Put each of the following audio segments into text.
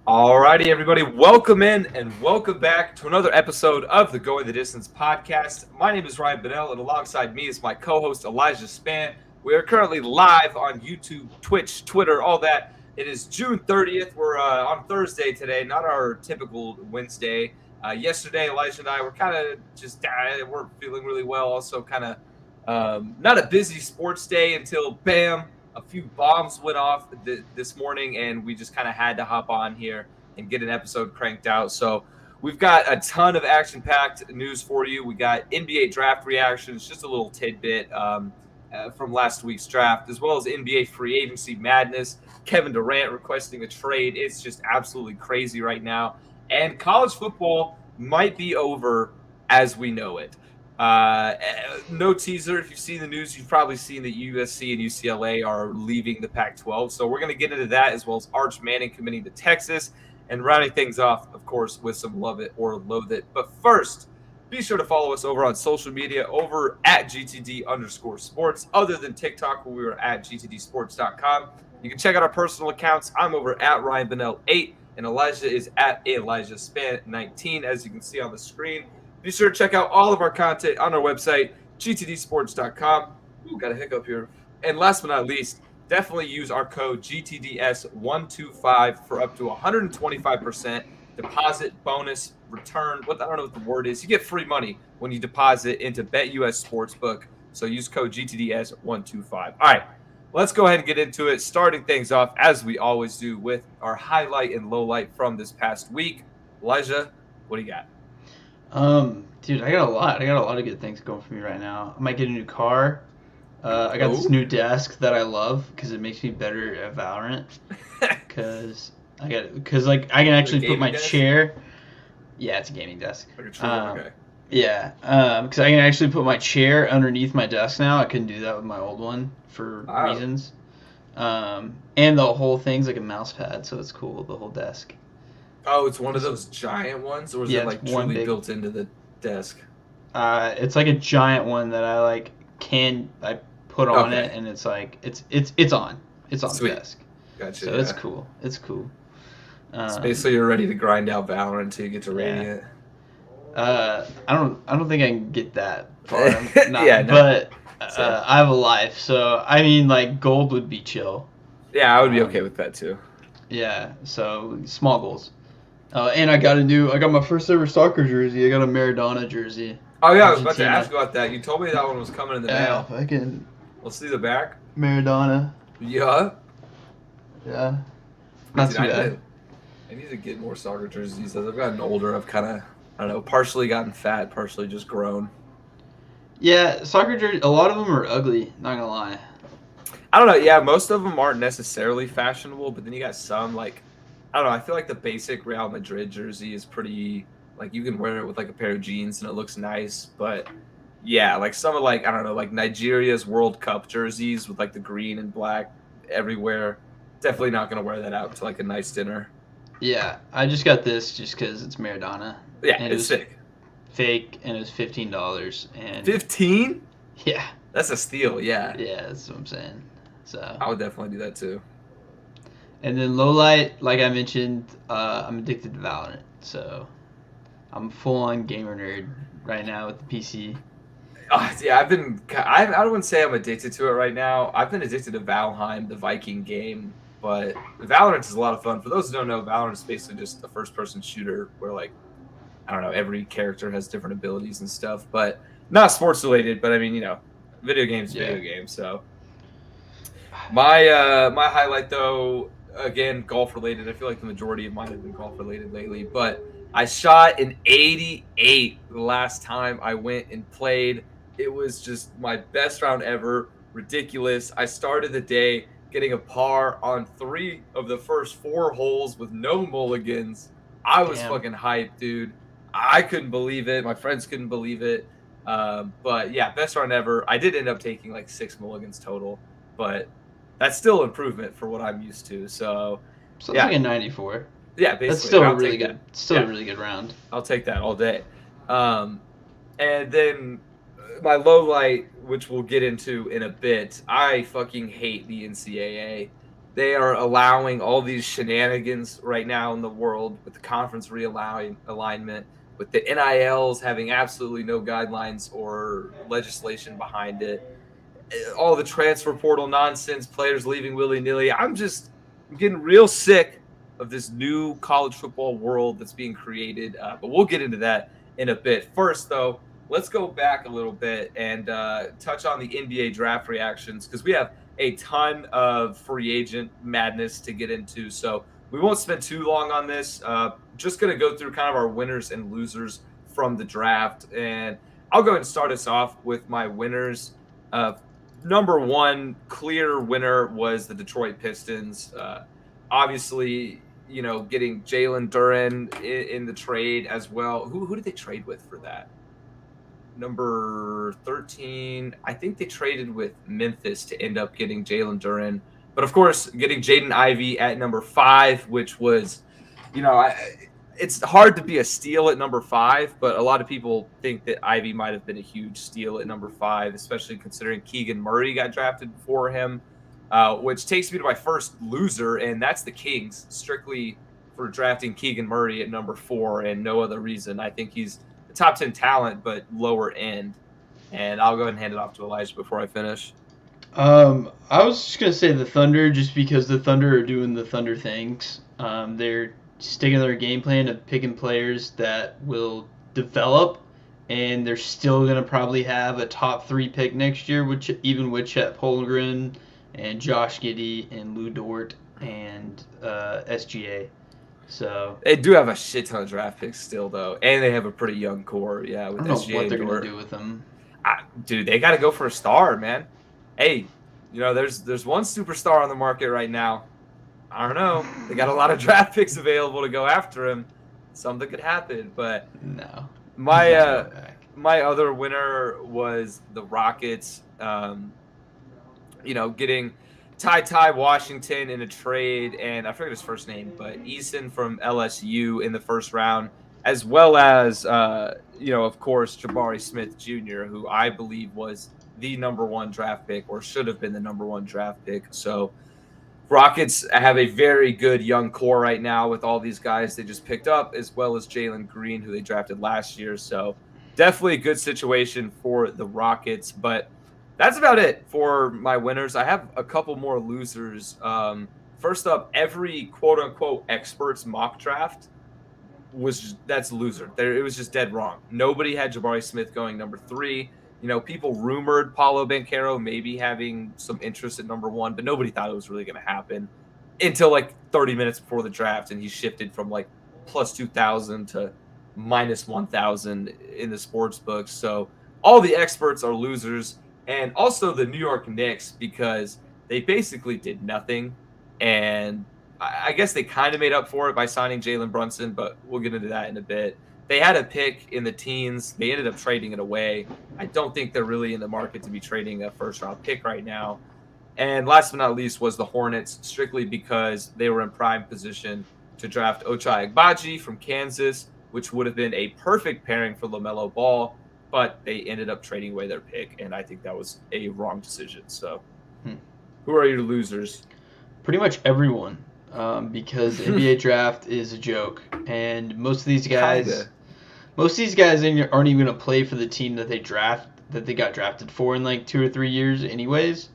Alrighty, everybody, welcome in and welcome back to another episode of the Going the Distance podcast. My name is Ryan Bennell, and alongside me is my co-host Elijah Span. We are currently live on YouTube, Twitch, Twitter, all that. It is June 30th. We're on Thursday today, not our typical Wednesday. Yesterday, Elijah and I were kind of just weren't feeling really well. Also, kind of not a busy sports day until bam. A few bombs went off this morning, and we just kind of had to hop on here and get an episode cranked out. So we've got a ton of action-packed news for you. We got NBA draft reactions, just a little tidbit from last week's draft, as well as NBA free agency madness. Kevin Durant requesting a trade. It's just absolutely crazy right now. And college football might be over as we know it. No teaser. If you've seen the news, you've probably seen that USC and UCLA are leaving the Pac-12. So we're going to get into that, as well as Arch Manning committing to Texas, and rounding things off, of course, with some love it or loathe it. But first, be sure to follow us over on social media over at GTD_sports. Other than TikTok, where we are at GTDsports.com. You can check out our personal accounts. I'm over at Ryan Bennell 8, and Elijah is at Elijah Span 19, as you can see on the screen. Be sure to check out all of our content on our website, gtdsports.com. Ooh, got a hiccup here. And last but not least, definitely use our code GTDS125 for up to 125% deposit bonus return. I don't know what the word is. You get free money when you deposit into BetUS Sportsbook. So use code GTDS125. All right, let's go ahead and get into it. Starting things off, as we always do, with our highlight and low light from this past week. Elijah, what do you got? Dude, I got a lot of good things going for me right now. I might get a new car. I got this new desk that I love because it makes me better at Valorant. Because I can actually put my chair. Yeah, it's a gaming desk. Okay. Yeah, because I can actually put my chair underneath my desk now. I couldn't do that with my old one for reasons. And the whole thing's like a mouse pad, so it's cool. The whole desk. Oh, it's one of those giant ones, or is it like truly built into the desk? It's like a giant one that I put on it, and it's like it's on the desk. Gotcha. So it's cool. It's cool. So basically, you're ready to grind out Valorant until you get to Radiant. I don't think I can get that far. But I have a life, so I mean, like gold would be chill. Yeah, I would be okay with that too. Yeah, so small goals. And I got my first ever soccer jersey. I got a Maradona jersey. Oh yeah, I was about to ask about that. You told me that one was coming in the mail. I can. Let's see the back. Maradona. Yeah. Yeah. Not too bad. I need to get more soccer jerseys. As I've gotten older, I've kind of, I don't know, partially gotten fat, partially just grown. Yeah, soccer jerseys, a lot of them are ugly, not gonna lie. I don't know, yeah, most of them aren't necessarily fashionable, but then you got some, like, I don't know, I feel like the basic Real Madrid jersey is pretty, like, you can wear it with, like, a pair of jeans and it looks nice, but, yeah, like, some of, like, I don't know, like, Nigeria's World Cup jerseys with, like, the green and black everywhere, definitely not gonna wear that out to, like, a nice dinner. Yeah, I just got this just because it's Maradona. Yeah, and it's sick. Fake, and it was $15. And 15? Yeah. That's a steal, yeah. Yeah, that's what I'm saying. So I would definitely do that too. And then low light, like I mentioned, I'm addicted to Valorant. So I'm full on gamer nerd right now with the PC. Yeah, I don't want to say I'm addicted to it right now. I've been addicted to Valheim, the Viking game. But Valorant is a lot of fun. For those who don't know, Valorant is basically just a first-person shooter where, like, I don't know, every character has different abilities and stuff. But not sports-related, but, I mean, you know, video games, So my highlight, though, again, golf-related. I feel like the majority of mine have been golf-related lately. But I shot an 88 the last time I went and played. It was just my best round ever. Ridiculous. I started the day getting a par on 3 of the first 4 holes with no mulligans. I was fucking hyped, dude. I couldn't believe it. My friends couldn't believe it. But yeah, best round ever. I did end up taking like 6 mulligans total, but that's still improvement for what I'm used to. So like a 94. Yeah, basically. That's still a really good. Still a really good round. I'll take that all day. And then my low light, which we'll get into in a bit, I fucking hate the NCAA. they are allowing all these shenanigans right now in the world with the conference alignment, with the NILs having absolutely no guidelines or legislation behind it, all the transfer portal nonsense, players leaving willy-nilly. I'm getting real sick of this new college football world that's being created, but we'll get into that in a bit. First, though, let's go back a little bit and touch on the NBA draft reactions because we have a ton of free agent madness to get into. So we won't spend too long on this. Just going to go through kind of our winners and losers from the draft. And I'll go ahead and start us off with my winners. Number one clear winner was the Detroit Pistons. Obviously, getting Jalen Durant in the trade as well. Who did they trade with for that? Number 13, I think they traded with Memphis to end up getting Jalen Durant. But of course, getting Jaden Ivey at number 5, which was, it's hard to be a steal at number 5, but a lot of people think that Ivey might have been a huge steal at number 5, especially considering Keegan Murray got drafted before him, which takes me to my first loser, and that's the Kings, strictly for drafting Keegan Murray at number 4 and no other reason. I think he's top 10 talent, but lower end. And I'll go ahead and hand it off to Elijah before I finish. I was just going to say the Thunder just because the Thunder are doing the Thunder things. They're sticking to their game plan of picking players that will develop, and they're still going to probably have a top 3 pick next year, even with Chet Holmgren and Josh Giddey and Lou Dort and SGA. So they do have a shit ton of draft picks still, though, and they have a pretty young core. Yeah, with I don't SGA know what they're and going to do with them. Dude, they got to go for a star, man. Hey, there's one superstar on the market right now. I don't know. They got a lot of draft picks available to go after him. Something could happen, but no. My other winner was the Rockets. Getting Ty Washington in a trade, and I forget his first name, but Eason from LSU in the first round, as well as, of course, Jabari Smith Jr., who I believe was the number 1 draft pick or should have been the number 1 draft pick. So Rockets have a very good young core right now with all these guys they just picked up, as well as Jalen Green, who they drafted last year. So definitely a good situation for the Rockets, but that's about it for my winners. I have a couple more losers. First up, every quote-unquote experts mock draft that's a loser. It was just dead wrong. Nobody had Jabari Smith going number 3. People rumored Paolo Banchero maybe having some interest at number 1, but nobody thought it was really going to happen until like 30 minutes before the draft, and he shifted from like plus 2,000 to minus 1,000 in the sports books. So all the experts are losers. And also the New York Knicks, because they basically did nothing. And I guess they kind of made up for it by signing Jalen Brunson, but we'll get into that in a bit. They had a pick in the teens. They ended up trading it away. I don't think they're really in the market to be trading a first-round pick right now. And last but not least was the Hornets, strictly because they were in prime position to draft Ochai Agbaji from Kansas, which would have been a perfect pairing for LaMelo Ball. But they ended up trading away their pick, and I think that was a wrong decision. So, Who are your losers? Pretty much everyone, because the NBA draft is a joke, and most of these guys aren't even going to play for the team that they got drafted for in like 2 or 3 years, anyways.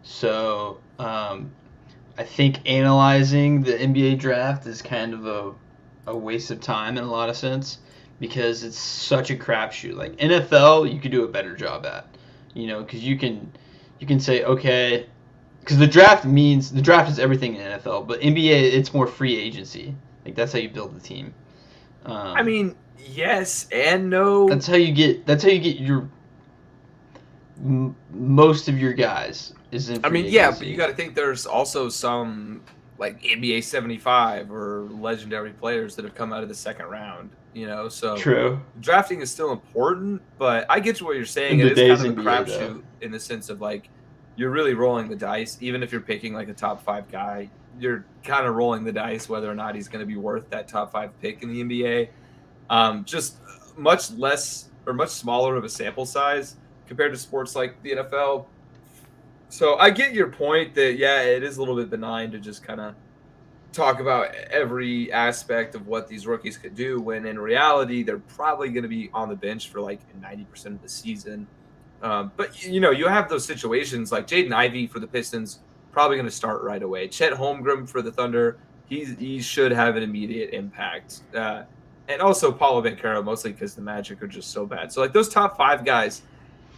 So, I think analyzing the NBA draft is kind of a waste of time in a lot of sense. Because it's such a crapshoot. Like NFL, you could do a better job at, because you can say, okay, because the draft is everything in NFL, but NBA it's more free agency. Like that's how you build the team. I mean, yes and no. That's how you get your most of your guys is in free agency. Yeah, but you got to think there's also some like NBA 75 or legendary players that have come out of the second round. So true. Drafting is still important, but I get what you're saying. It is kind of a crapshoot in the sense of like you're really rolling the dice. Even if you're picking like a top 5 guy, you're kind of rolling the dice whether or not he's going to be worth that top 5 pick in the NBA. Just much less or much smaller of a sample size compared to sports like the NFL. So I get your point that, yeah, it is a little bit benign to just kind of talk about every aspect of what these rookies could do when in reality they're probably going to be on the bench for like 90% of the season. But, you have those situations like Jaden Ivey for the Pistons, probably going to start right away. Chet Holmgren for the Thunder, he should have an immediate impact. And also Paulo Banchero, mostly because the Magic are just so bad. So, like, those top 5 guys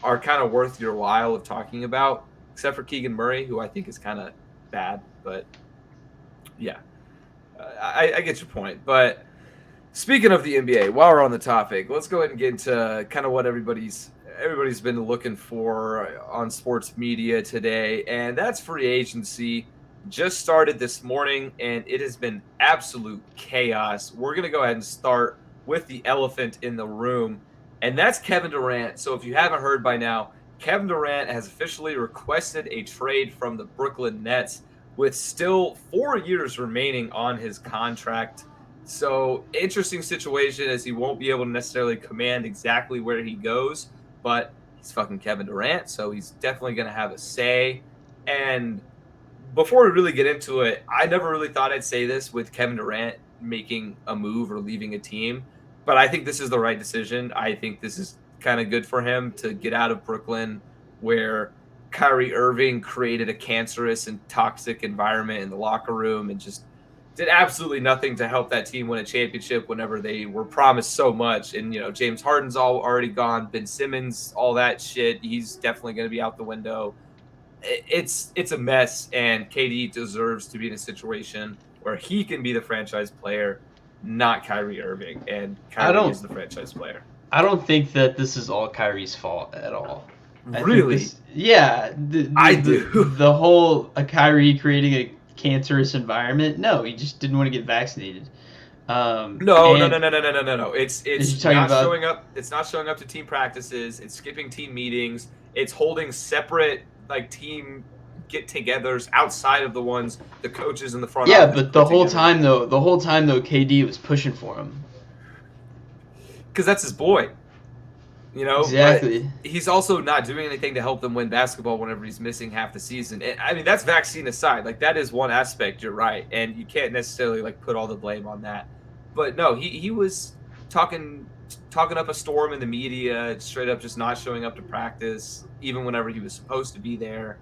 are kind of worth your while of talking about, except for Keegan Murray, who I think is kind of bad. But, yeah, I get your point. But speaking of the NBA, while we're on the topic, let's go ahead and get into kind of what everybody's been looking for on sports media today, and that's free agency. Just started this morning, and it has been absolute chaos. We're going to go ahead and start with the elephant in the room, and that's Kevin Durant. So if you haven't heard by now, Kevin Durant has officially requested a trade from the Brooklyn Nets with still 4 years remaining on his contract. So interesting situation, as he won't be able to necessarily command exactly where he goes, but he's fucking Kevin Durant, so he's definitely going to have a say. And before we really get into it, I never really thought I'd say this with Kevin Durant making a move or leaving a team, but I think this is the right decision. I think this is kind of good for him to get out of Brooklyn, where Kyrie Irving created a cancerous and toxic environment in the locker room and just did absolutely nothing to help that team win a championship whenever they were promised so much. And, James Harden's already gone. Ben Simmons, all that shit, he's definitely going to be out the window. It's a mess, and KD deserves to be in a situation where he can be the franchise player, not Kyrie Irving. And Kyrie is the franchise player. I don't think that this is all Kyrie's fault at all. Really? I do. The whole Kyrie creating a cancerous environment. No, he just didn't want to get vaccinated. No. It's not showing up. It's not showing up to team practices. It's skipping team meetings. It's holding separate team get-togethers outside of the ones the coaches in the front. Yeah, but the whole time though, KD was pushing for him. Because that's his boy. Exactly. But he's also not doing anything to help them win basketball whenever he's missing half the season. And, I mean, that's vaccine aside. That is one aspect, you're right. And you can't necessarily, put all the blame on that. But, no, he was talking up a storm in the media, straight up just not showing up to practice, even whenever he was supposed to be there.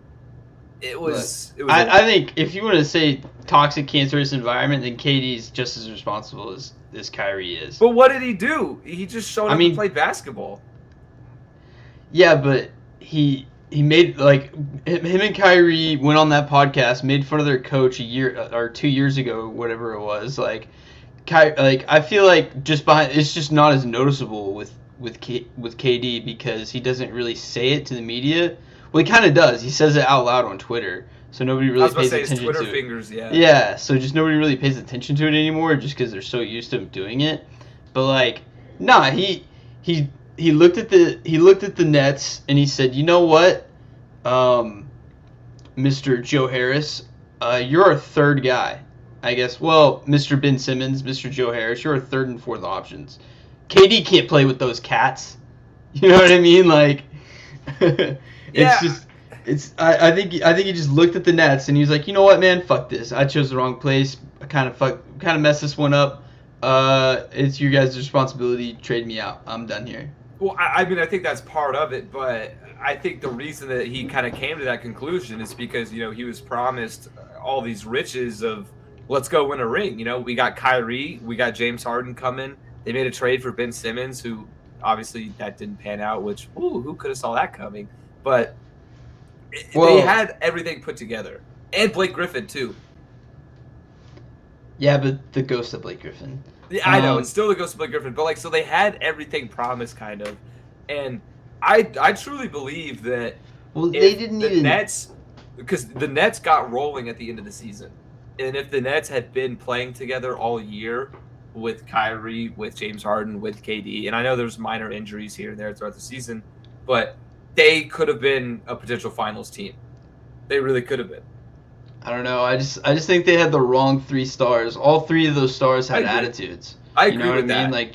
I think if you want to say toxic, cancerous environment, then KD's just as responsible as Kyrie is. But what did he do? He just showed up and played basketball. Yeah, but he made him and Kyrie went on that podcast, made fun of their coach a year or 2 years ago, whatever it was. I feel like it's just not as noticeable with KD because he doesn't really say it to the media. Well, he kind of does. He says it out loud on Twitter, so nobody really pays attention to it. Twitter fingers, yeah. Yeah, so just nobody really pays attention to it anymore, just because they're so used to him doing it. But he looked at the Nets and he said, "You know what, Mr. Joe Harris, you're our third guy, I guess. Well, Mr. Ben Simmons, Mr. Joe Harris, you're our third and fourth options. KD can't play with those cats. You know what I mean? I think he just looked at the Nets and he was like, you know what, man, fuck this. I chose the wrong place. I kind of messed this one up. It's your guys' responsibility. Trade me out. I'm done here." Well, I think that's part of it, but I think the reason that he kind of came to that conclusion is because, he was promised all these riches of let's go win a ring. We got Kyrie, we got James Harden coming. They made a trade for Ben Simmons, who obviously that didn't pan out, which, who could have saw that coming? But they had everything put together. And Blake Griffin, too. Yeah, but the ghost of Blake Griffin. Yeah, I know, it's still the ghost of Blake Griffin. But, so they had everything promised, kind of. And I truly believe that Nets, because the Nets got rolling at the end of the season. And if the Nets had been playing together all year with Kyrie, with James Harden, with KD, and I know there's minor injuries here and there throughout the season, but they could have been a potential finals team. They really could have been. I don't know. I just think they had the wrong 3 stars. All 3 of those stars had attitudes. I agree with that.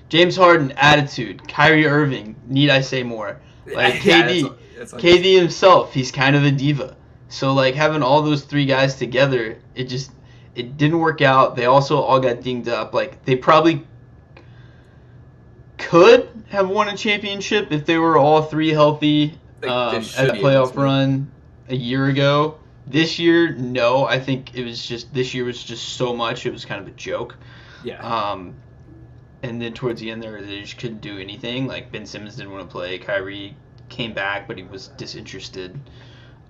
James Harden, attitude. Kyrie Irving, need I say more? Like Yeah, that's KD himself, he's kind of a diva. So like having all those three guys together, it didn't work out. They also all got dinged up. Like they probably could have won a championship if they were all three healthy they at should a be able playoff to. run a year ago. This year, no. I think it was just this year was just so much. It was kind of a joke. Yeah. And then towards the end there, they just couldn't do anything. Like Ben Simmons didn't want to play. Kyrie came back, but he was disinterested.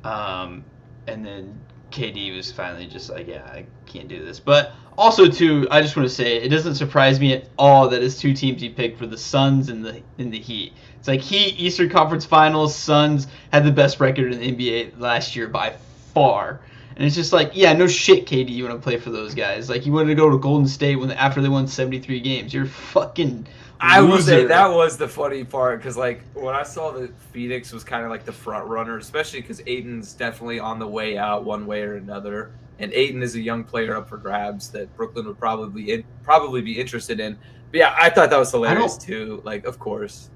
And then KD was finally just like, yeah, I can't do this. But also, too, I just want to say it doesn't surprise me at all that his two teams he picked were the Suns and the Heat. It's like Heat, Eastern Conference Finals, Suns had the best record in the NBA last year by far. And it's just like, yeah, no shit, KD, you want to play for those guys. Like, you wanted to go to Golden State after they won 73 games. You're fucking I will say loser. that was the funny part because, like, when I saw that Phoenix was kind of like the front runner, especially because Aiden's definitely on the way out one way or another, and Aiden is a young player up for grabs that Brooklyn would probably be interested in. But yeah, I thought that was hilarious too. Like, of course.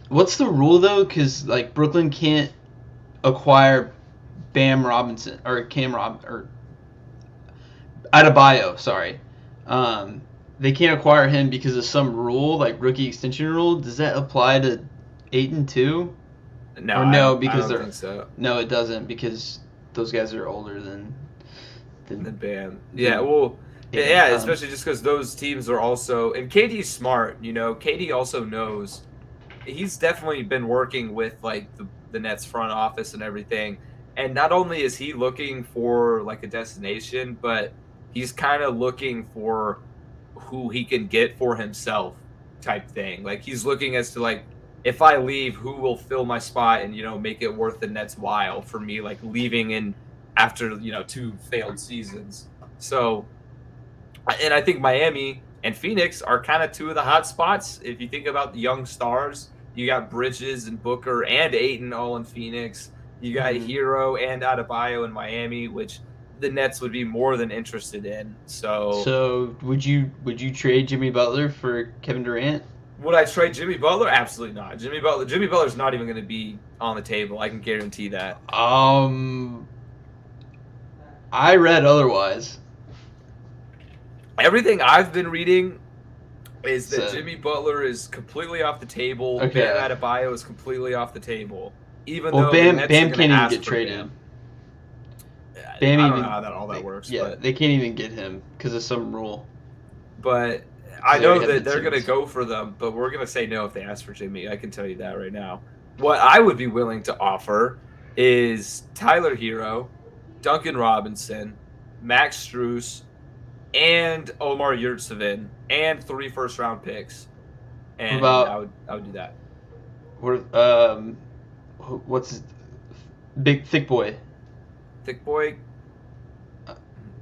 What's the rule though? Because like Brooklyn can't acquire Bam Robinson or Adebayo. Sorry. They can't acquire him because of some rule, like rookie extension rule. Does that apply to Ayton too? No, or no, I because don't think so. No, it doesn't because those guys are older than Bam. Yeah, well, yeah, especially just because those teams are also, and KD's smart. You know, KD also knows. He's definitely been working with like the Nets front office and everything. And not only is he looking for like a destination, but he's kind of looking for who he can get for himself type thing. Like he's looking as to like, if I leave, who will fill my spot and, make it worth the Nets' while for me, like leaving in after, 2 failed seasons. So, and I think Miami and Phoenix are kind of 2 of the hot spots. If you think about the young stars, you got Bridges and Booker and Ayton all in Phoenix. You got Hero and Adebayo in Miami, which the Nets would be more than interested in. So would you trade Jimmy Butler for Kevin Durant? Would I trade Jimmy Butler? Absolutely not. Jimmy Butler's not even going to be on the table. I can guarantee that. I read otherwise. Everything I've been reading is that Jimmy Butler is completely off the table. Okay. Bam Adebayo is completely off the table. Even well, though Bam can't even get traded. Bam I don't know how all that works. Yeah, but, they can't even get him because of some rule. But I know that they're going to go for them, but we're going to say no if they ask for Jimmy. I can tell you that right now. What I would be willing to offer is Tyler Hero, Duncan Robinson, Max Strus, and Omar Yurtseven, and 3 first-round picks. And I would do that. What's his big thick boy? Thick boy?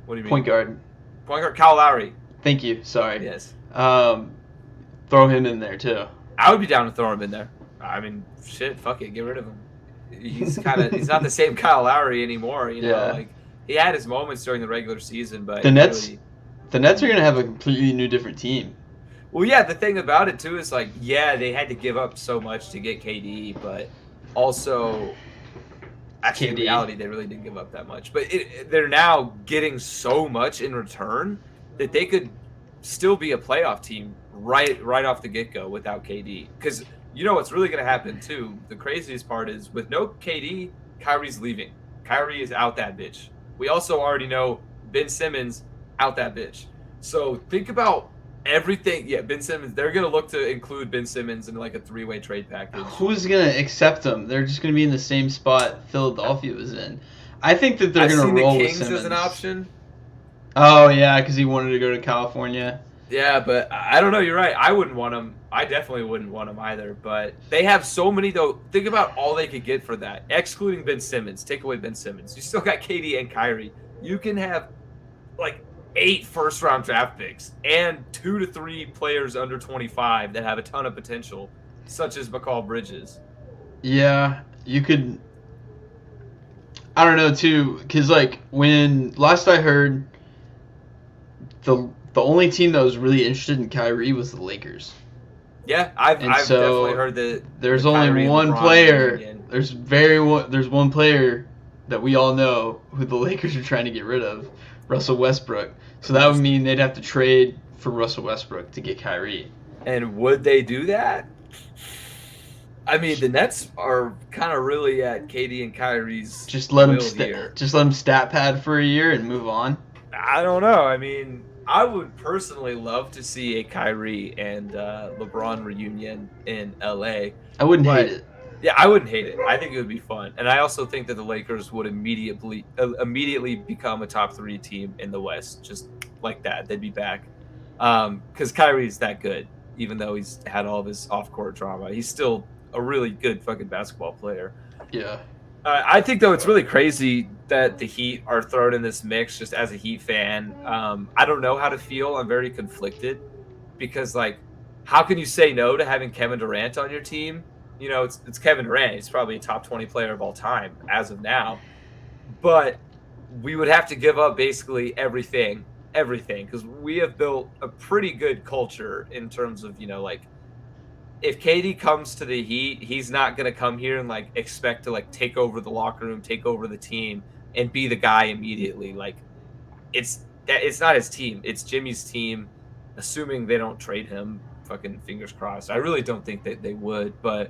What do you mean? Point guard, Kyle Lowry. Thank you. Sorry. Yes. Throw him in there too. I would be down to throw him in there. I mean, shit, fuck it, get rid of him. He's not the same Kyle Lowry anymore. Like he had his moments during the regular season, but the Nets are gonna have a completely new, different team. Well, yeah, the thing about it too is like, yeah, they had to give up so much to get KD, but also, actually, in reality, they really didn't give up that much. But they're now getting so much in return that they could still be a playoff team right off the get-go without KD. Because what's really going to happen too? The craziest part is with no KD, Kyrie's leaving. Kyrie is out that bitch. We also already know Ben Simmons out that bitch. So think about everything. Yeah, Ben Simmons. They're going to look to include Ben Simmons in like a 3-way trade package. Who's going to accept them? They're just going to be in the same spot Philadelphia was in. I think that they're going to roll with Simmons. The Kings as an option. Oh, yeah, because he wanted to go to California. Yeah, but I don't know. You're right. I wouldn't want him. I definitely wouldn't want him either. But they have so many, though. Think about all they could get for that, excluding Ben Simmons. Take away Ben Simmons. You still got KD and Kyrie. You can have like 8 first-round draft picks and 2 to 3 players under 25 that have a ton of potential, such as McCall Bridges. Yeah, you could. I don't know too, because like when last I heard, the only team that was really interested in Kyrie was the Lakers. Yeah, I've definitely heard the there's Kyrie only and one LeBron player. reunion. There's one player that we all know who the Lakers are trying to get rid of, Russell Westbrook. So that would mean they'd have to trade for Russell Westbrook to get Kyrie. And would they do that? I mean, the Nets are kind of really at KD and Kyrie's Just let them stat pad for a year and move on. I don't know. I mean, I would personally love to see a Kyrie and LeBron reunion in LA. I wouldn't hate it. Yeah, I wouldn't hate it. I think it would be fun, and I also think that the Lakers would immediately become a top 3 team in the West, just like that. They'd be back because Kyrie's that good, even though he's had all of his off-court drama. He's still a really good fucking basketball player. Yeah. I think though it's really crazy that the Heat are thrown in this mix. Just as a Heat fan, I don't know how to feel. I'm very conflicted because, like, how can you say no to having Kevin Durant on your team? You know, it's Kevin Durant. He's probably a top 20 player of all time as of now. But we would have to give up basically everything, because we have built a pretty good culture in terms of, you know, like, if KD comes to the Heat, he's not going to come here and, like, expect to, like, take over the locker room, take over the team, and be the guy immediately. Like, it's not his team. It's Jimmy's team, assuming they don't trade him. Fucking fingers crossed. I really don't think that they would, but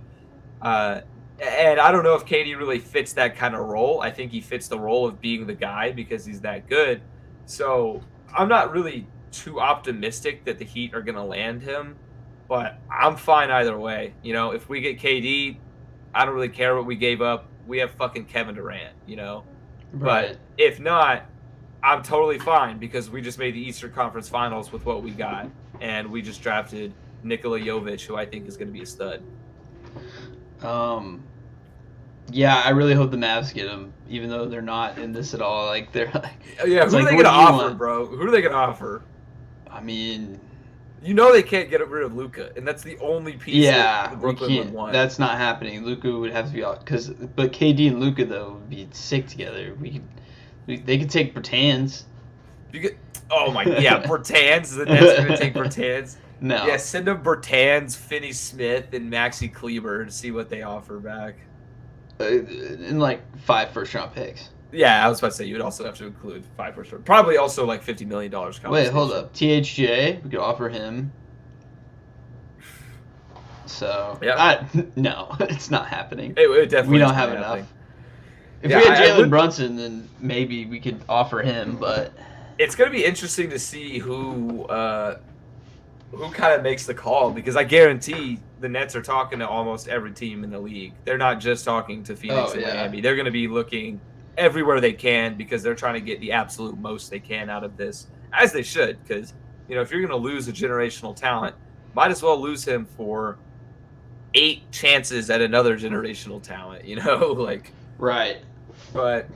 and I don't know if KD really fits that kind of role. I think he fits the role of being the guy because he's that good. So I'm not really too optimistic that the Heat are going to land him, but I'm fine either way. You know, if we get KD, I don't really care what we gave up. We have fucking Kevin Durant, you know? Right. But if not, I'm totally fine because we just made the Eastern Conference Finals with what we got, and we just drafted Nikola Jovic, who I think is going to be a stud. Yeah, I really hope the Mavs get him, even though they're not in this at all. Like, they're like, yeah, who are they going to offer, bro? Who are they going to offer? I mean, you know they can't get rid of Luka, and that's the only piece that Brooklyn would want. That's not happening. Luka would have to be out but KD and Luka though would be sick together. They could take Bertans. Oh my, yeah, Bertans. The Nets are going to take Bertans. No. Yeah, send them Bertans, Finney Smith, and Maxi Kleber to see what they offer back. In like 5 first-round picks. Yeah, I was about to say you would also have to include 5 first round. Probably also like $50 million. Wait, hold up. THJ, we could offer him. So yeah, no, it's not happening. It definitely. We don't have enough. If we had Jalen Brunson, then maybe we could offer him. But it's going to be interesting to see who kind of makes the call, because I guarantee the Nets are talking to almost every team in the league. They're not just talking to Phoenix and Miami. They're going to be looking everywhere they can because they're trying to get the absolute most they can out of this, as they should. Because, you know, if you're going to lose a generational talent, might as well lose him for 8 chances at another generational talent, you know? Like, right. But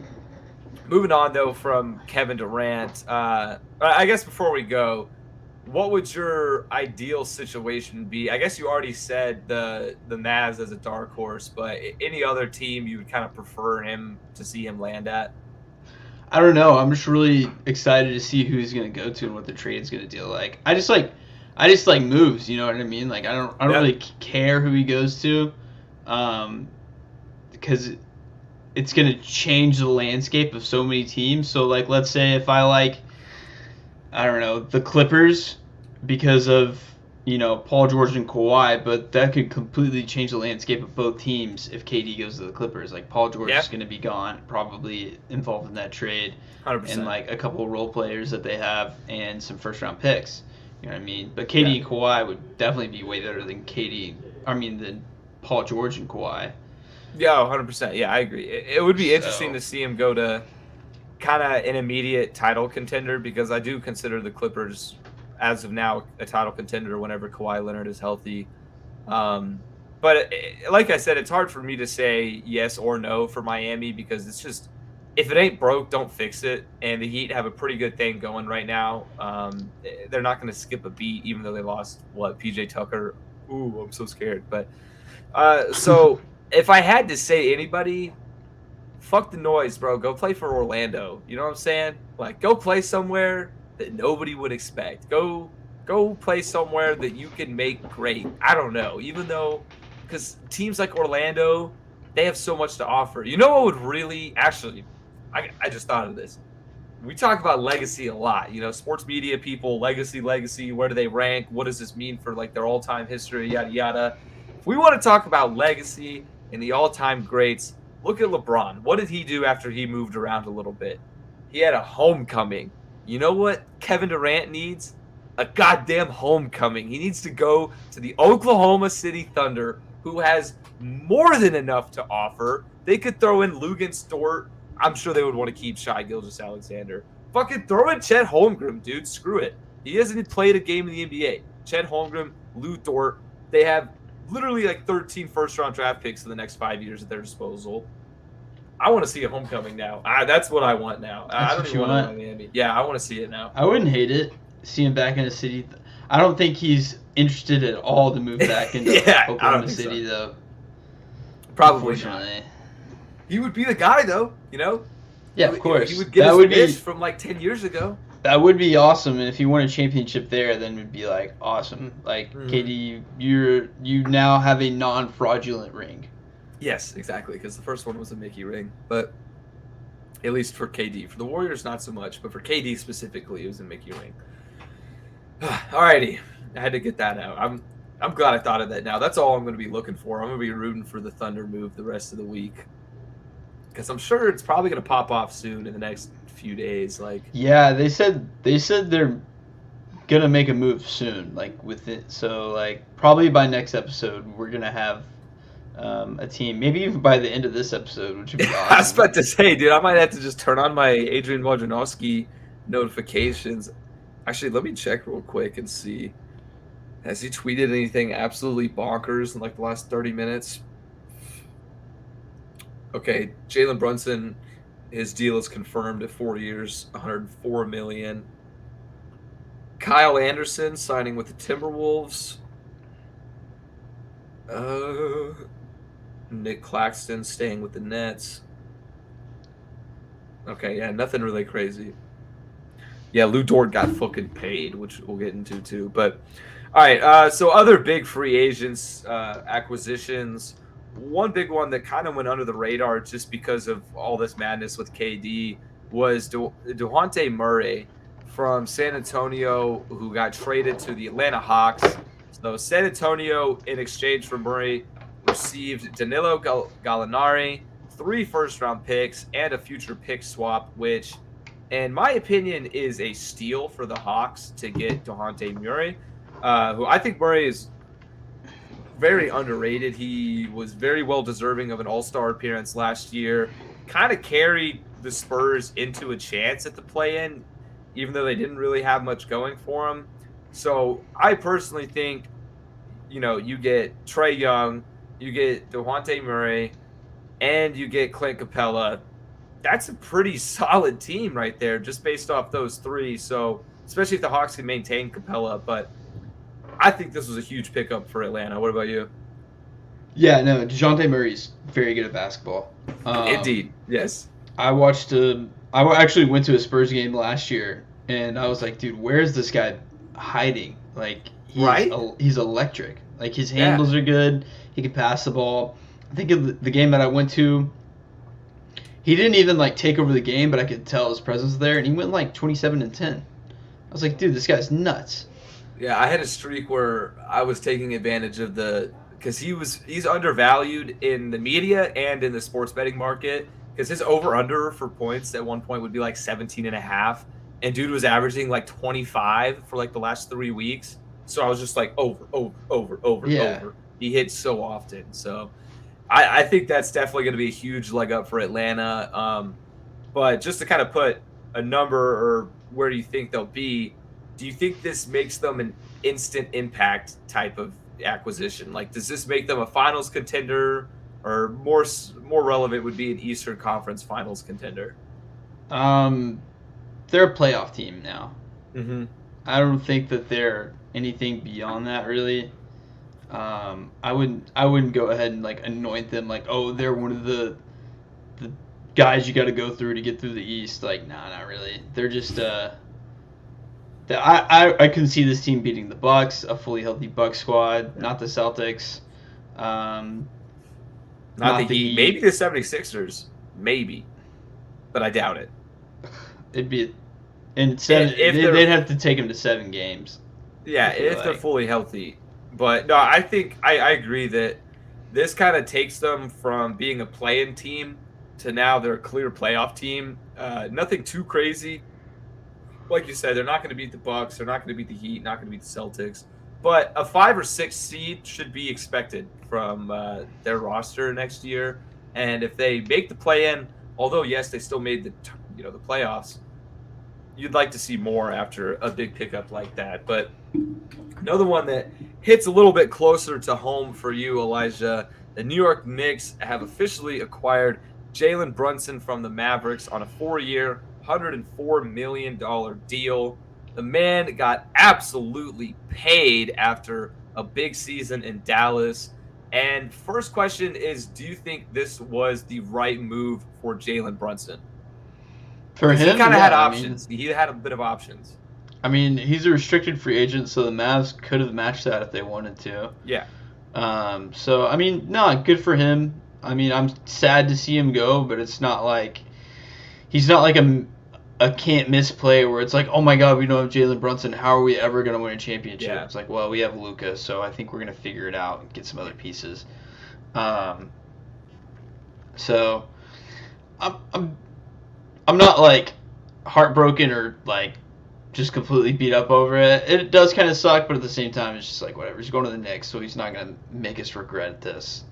moving on, though, from Kevin Durant, I guess before we go, what would your ideal situation be? I guess you already said the Mavs as a dark horse, but any other team you would kind of prefer him to see him land at? I don't know. I'm just really excited to see who he's going to go to and what the trade's going to deal like. I just like moves, you know what I mean? Like I don't really care who he goes to, because it's going to change the landscape of so many teams. So like, let's say if I don't know, the Clippers because of, you know, Paul George and Kawhi, but that could completely change the landscape of both teams if KD goes to the Clippers. Like, Paul George is going to be gone, probably involved in that trade. 100%. And, like, a couple of role players that they have and some first-round picks. You know what I mean? But KD and Kawhi would definitely be way better than than Paul George and Kawhi. Yeah, 100%. Yeah, I agree. It would be interesting to see him go to kind of an immediate title contender, because I do consider the Clippers, as of now, a title contender whenever Kawhi Leonard is healthy. But like I said, it's hard for me to say yes or no for Miami, because it's just, if it ain't broke, don't fix it. And the Heat have a pretty good thing going right now. They're not going to skip a beat, even though they lost, PJ Tucker. Ooh, I'm so scared. But so if I had to say anybody, fuck the noise, bro. Go play for Orlando. You know what I'm saying? Like, go play somewhere that nobody would expect. Go Go play somewhere that you can make great. I don't know. Even though, because teams like Orlando, they have so much to offer. You know what would really, actually, I just thought of this. We talk about legacy a lot. Sports media people, legacy, where do they rank? What does this mean for like their all-time history, yada, yada. If we want to talk about legacy and the all-time greats, look at LeBron. What did he do after he moved around a little bit? He had a homecoming. You know what Kevin Durant needs? A goddamn homecoming. He needs to go to the Oklahoma City Thunder, who has more than enough to offer. They could throw in Lugan Stort. I'm sure they would want to keep Shai Gilgeous-Alexander. Fucking throw in Chet Holmgren, dude. Screw it. He hasn't played a game in the NBA. Chet Holmgren, Lou Dort. They have literally like 13 first-round draft picks in the next 5 years at their disposal. I want to see a homecoming now. That's what I want now. I don't even want to Miami. Yeah, I want to see it now. I wouldn't hate it. See him back in the city. I don't think he's interested at all to move back into Oklahoma City, though. Probably not. He would be the guy, though. Yeah, of course. He would get his wish from like 10 years ago. That would be awesome, and if he won a championship there, then it would be like awesome. Like KD, you now have a non-fraudulent ring. Yes, exactly, because the first one was a Mickey ring, but at least for KD. For the Warriors, not so much, but for KD specifically, it was a Mickey ring. Alrighty, I had to get that out. I'm glad I thought of that now. That's all I'm going to be looking for. I'm going to be rooting for the Thunder move the rest of the week, because I'm sure it's probably going to pop off soon in the next few days. Yeah, they said they're gonna make a move soon, like with it. So probably by next episode we're gonna have a team. Maybe even by the end of this episode, which would be awesome. I was about to say, dude, I might have to just turn on my Adrian Wojnarowski notifications. Actually, let me check real quick and see. Has he tweeted anything absolutely bonkers in like the last 30 minutes? Okay, Jalen Brunson, his deal is confirmed at 4 years, $104 million. Kyle Anderson signing with the Timberwolves. Nick Claxton staying with the Nets. Okay, yeah, nothing really crazy. Yeah, Lou Dort got fucking paid, which we'll get into too. But all right, so other big free agents, acquisitions. One big one that kind of went under the radar just because of all this madness with KD was DeJounte Murray from San Antonio, who got traded to the Atlanta Hawks. So San Antonio, in exchange for Murray, received Danilo Gallinari, 3 first-round picks, and a future pick swap, which, in my opinion, is a steal for the Hawks to get DeJounte Murray, who I think Murray is very underrated. He was very well deserving of an all-star appearance last year, kind of carried the Spurs into a chance at the play-in, even though they didn't really have much going for him. So I personally think, you get Trae Young, you get DeJounte Murray, and you get Clint Capella. That's a pretty solid team right there, just based off those 3. So especially if the Hawks can maintain Capella, but I think this was a huge pickup for Atlanta. What about you? Yeah, no, DeJounte Murray's very good at basketball. Indeed, yes. I actually went to a Spurs game last year, and I was like, dude, where's this guy hiding? He's electric. His handles are good. He can pass the ball. I think of the game that I went to, he didn't even take over the game, but I could tell his presence there, and he went 27-10. I was like, dude, this guy's nuts. Yeah, I had a streak where I was taking advantage of because he's undervalued in the media and in the sports betting market, because his over-under for points at one point would be 17.5, and dude was averaging 25 for the last 3 weeks. So I was just over. He hits so often. So I think that's definitely going to be a huge leg up for Atlanta. But just to kind of put a number or where do you think they'll be, do you think this makes them an instant impact type of acquisition? Does this make them a finals contender, or more relevant would be an Eastern Conference finals contender? They're a playoff team now. Mm-hmm. I don't think that they're anything beyond that, really. I wouldn't go ahead and anoint them they're one of the guys you got to go through to get through the East. Nah, not really. They're just I can see this team beating the Bucks, a fully healthy Bucks squad, not the Celtics. Not the Heat. Maybe the 76ers. Maybe. But I doubt it. It'd be... they'd have to take them to 7 games. Yeah, if they're fully healthy. But, no, I think... I agree that this kind of takes them from being a play-in team to now they're a clear playoff team. Nothing too crazy. Like you said, they're not going to beat the Bucks. They're not going to beat the Heat. Not going to beat the Celtics. But a 5 or 6 seed should be expected from their roster next year. And if they make the play-in, although yes, they still made the playoffs, you'd like to see more after a big pickup like that. But another one that hits a little bit closer to home for you, Elijah, the New York Knicks have officially acquired Jalen Brunson from the Mavericks on a 4-year, $104 million deal. The man got absolutely paid after a big season in Dallas. And first question is, do you think this was the right move for Jalen Brunson? For him, he kind of had options. He had a bit of options. I mean, he's a restricted free agent, so the Mavs could have matched that if they wanted to. Yeah. So, I mean, no, good for him. I mean, I'm sad to see him go, but it's not like he's not like a can't miss player where it's like, oh my god, we don't have Jalen Brunson. How are we ever going to win a championship? Yeah. It's like, well, we have Luka, so I think we're going to figure it out and get some other pieces. So I'm not like heartbroken or like just completely beat up over it. It does kind of suck, but at the same time, it's just like whatever. He's going to the Knicks, so he's not going to make us regret this.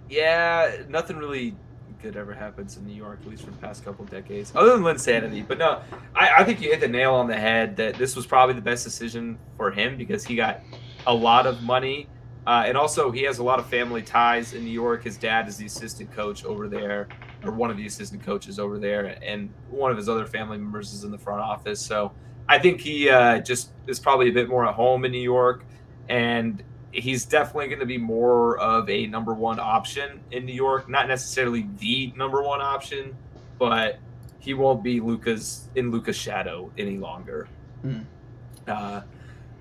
Yeah, nothing really good ever happens in New York, at least for the past couple of decades, other than Linsanity. But no, I think you hit the nail on the head that this was probably the best decision for him because he got a lot of money. And also, he has a lot of family ties in New York. His dad is the assistant coach over there, or one of the assistant coaches over there, and one of his other family members is in the front office. So I think he just is probably a bit more at home in New York, and he's definitely going to be more of a number one option in New York. Not necessarily the number one option, but he won't be Luka's shadow any longer.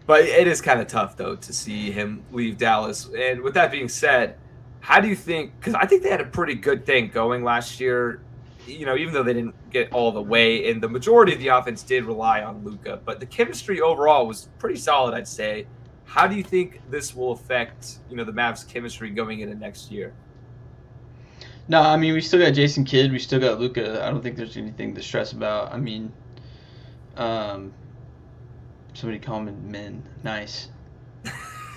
But it is kind of tough, though, to see him leave Dallas. And with that being said, how do you think – because I think they had a pretty good thing going last year, even though they didn't get all the way. And the majority of the offense did rely on Luka. But the chemistry overall was pretty solid, I'd say. How do you think this will affect, the Mavs' chemistry going into next year? No, I mean, we still got Jason Kidd. We still got Luka. I don't think there's anything to stress about. I mean, somebody call him Min. Nice.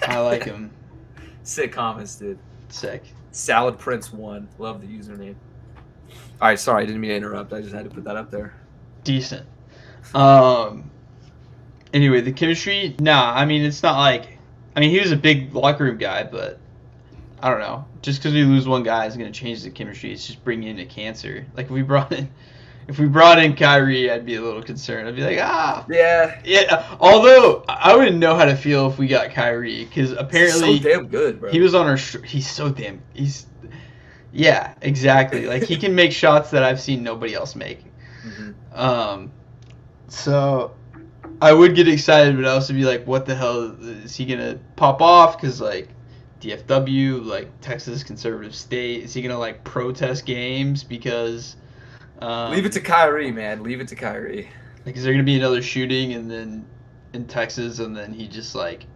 I like him. Sick comments, dude. Sick. Salad Prince 1. Love the username. All right, sorry, I didn't mean to interrupt. I just had to put that up there. Decent. Anyway, the chemistry, I mean, it's not like, he was a big locker room guy, but I don't know. Just because we lose one guy isn't going to change the chemistry. It's just bringing in a cancer. Like, if we brought in Kyrie, I'd be a little concerned. I'd be like, Yeah. Although, I wouldn't know how to feel if we got Kyrie, because apparently he's so damn good, bro. He was on our, yeah, exactly. Like, he can make shots that I've seen nobody else make. Mm-hmm. So I would get excited, but I'd also be like, what the hell is he going to pop off? Because, like, DFW, like, Texas Conservative State, is he going to, like, protest games because... leave it to Kyrie, man. Leave it to Kyrie. Like, is there going to be another shooting and then in Texas and then he just, like,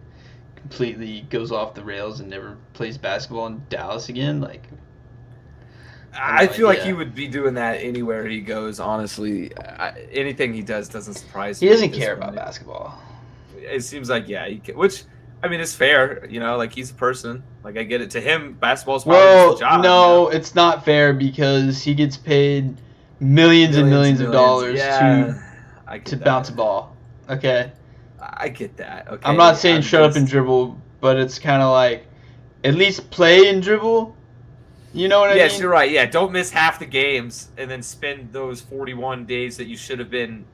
completely goes off the rails and never plays basketball in Dallas again? Like... I feel like he would be doing that anywhere he goes, honestly. Anything he does doesn't surprise me. He doesn't care about basketball. It seems like, which, I mean, is fair. Like, he's a person. Like, I get it. To him, basketball's probably his job. No, it's not fair because he gets paid millions and millions of dollars to bounce a ball. Okay? I get that. Okay. I'm not saying shut up and dribble, but it's kind of like, at least play and dribble. You know what I mean? Yes, you're right. Yeah, don't miss half the games and then spend those 41 days that you should have been,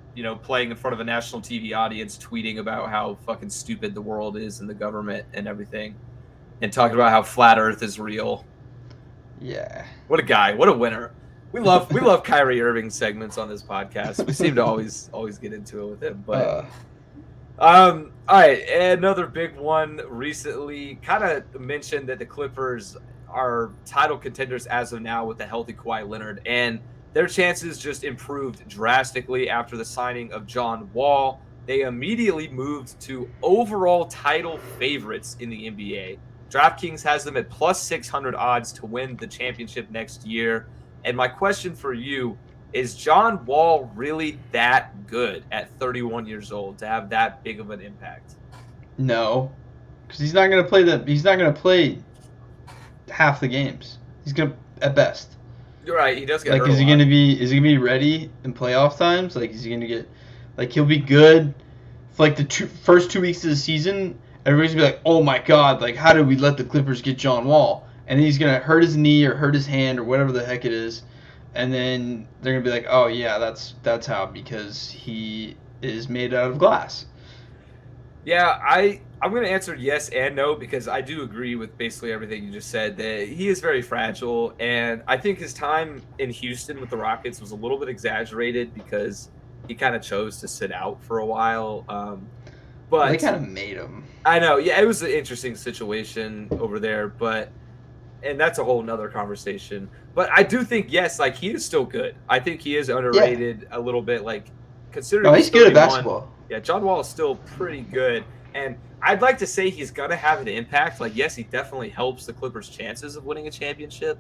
playing in front of a national TV audience tweeting about how fucking stupid the world is and the government and everything and talking about how flat Earth is real. Yeah. What a guy. What a winner. We love Kyrie Irving segments on this podcast. We seem to always get into it with him, but All right, another big one recently. Kind of mentioned that the Clippers are title contenders as of now with a healthy Kawhi Leonard, and their chances just improved drastically after the signing of John Wall. They immediately moved to overall title favorites in the NBA. DraftKings has them at plus 600 odds to win the championship next year. And my question for you is John Wall really that good at 31 years old to have that big of an impact? No, because he's not gonna play He's not gonna play half the games. He's gonna at best. You're right. He does get Like, hurt is a he lot. gonna be? Is he gonna be ready in playoff times? Like, is he gonna get? Like, he'll be good for like the first 2 weeks of the season. Everybody's gonna be like, "Oh my God! Like, how did we let the Clippers get John Wall?" And then he's gonna hurt his knee or hurt his hand or whatever the heck it is, and then they're gonna be like, "Oh yeah, that's how," because he is made out of glass. Yeah, I'm going to answer yes and no because I do agree with basically everything you just said that he is very fragile, and I think his time in Houston with the Rockets was a little bit exaggerated because he kind of chose to sit out for a while. They But kind of made him. I know, yeah, it was an interesting situation over there, and that's a whole nother conversation. But I do think yes, like he is still good. I think he is underrated a little bit, like considering No, he's good at 31. basketball. Yeah, John Wall is still pretty good, and I'd like to say he's gonna have an impact. Like, yes, he definitely helps the Clippers' chances of winning a championship,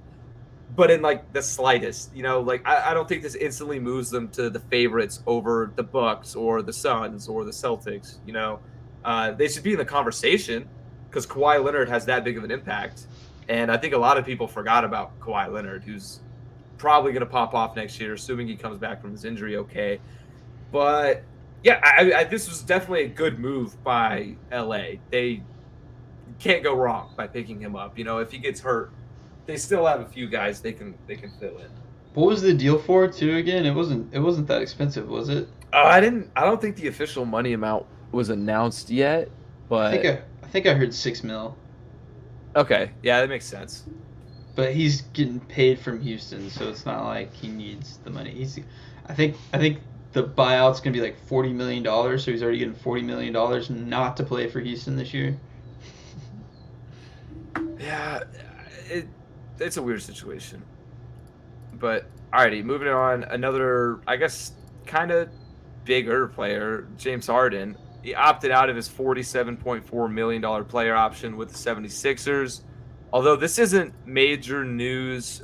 but in like the slightest. Like I don't think this instantly moves them to the favorites over the Bucks or the Suns or the Celtics. They should be in the conversation because Kawhi Leonard has that big of an impact, and I think a lot of people forgot about Kawhi Leonard, who's probably going to pop off next year, assuming he comes back from his injury okay. But yeah, this was definitely a good move by LA. They can't go wrong by picking him up. If he gets hurt, they still have a few guys they can fill in. What was the deal for too again? It wasn't that expensive, was it? I don't think the official money amount was announced yet, but I think I heard 6 mil. Okay, yeah, that makes sense. But he's getting paid from Houston, so it's not like he needs the money. I think the buyout's gonna be like $40 million, so he's already getting $40 million not to play for Houston this year. Yeah, it's a weird situation. But alrighty, moving on. Another, I guess, kind of bigger player, James Harden. He opted out of his $47.4 million player option with the 76ers. Although this isn't major news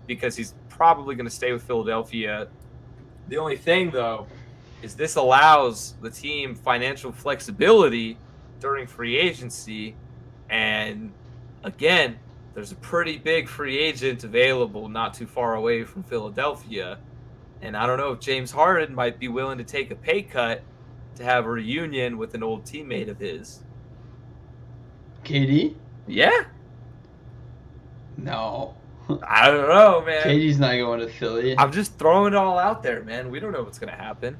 because he's probably going to stay with Philadelphia. The only thing, though, is this allows the team financial flexibility during free agency. And again, there's a pretty big free agent available not too far away from Philadelphia. And I don't know if James Harden might be willing to take a pay cut to have a reunion with an old teammate of his. KD? Yeah. No. I don't know, man. KD's not going to Philly. I'm just throwing it all out there, man. We don't know what's going to happen.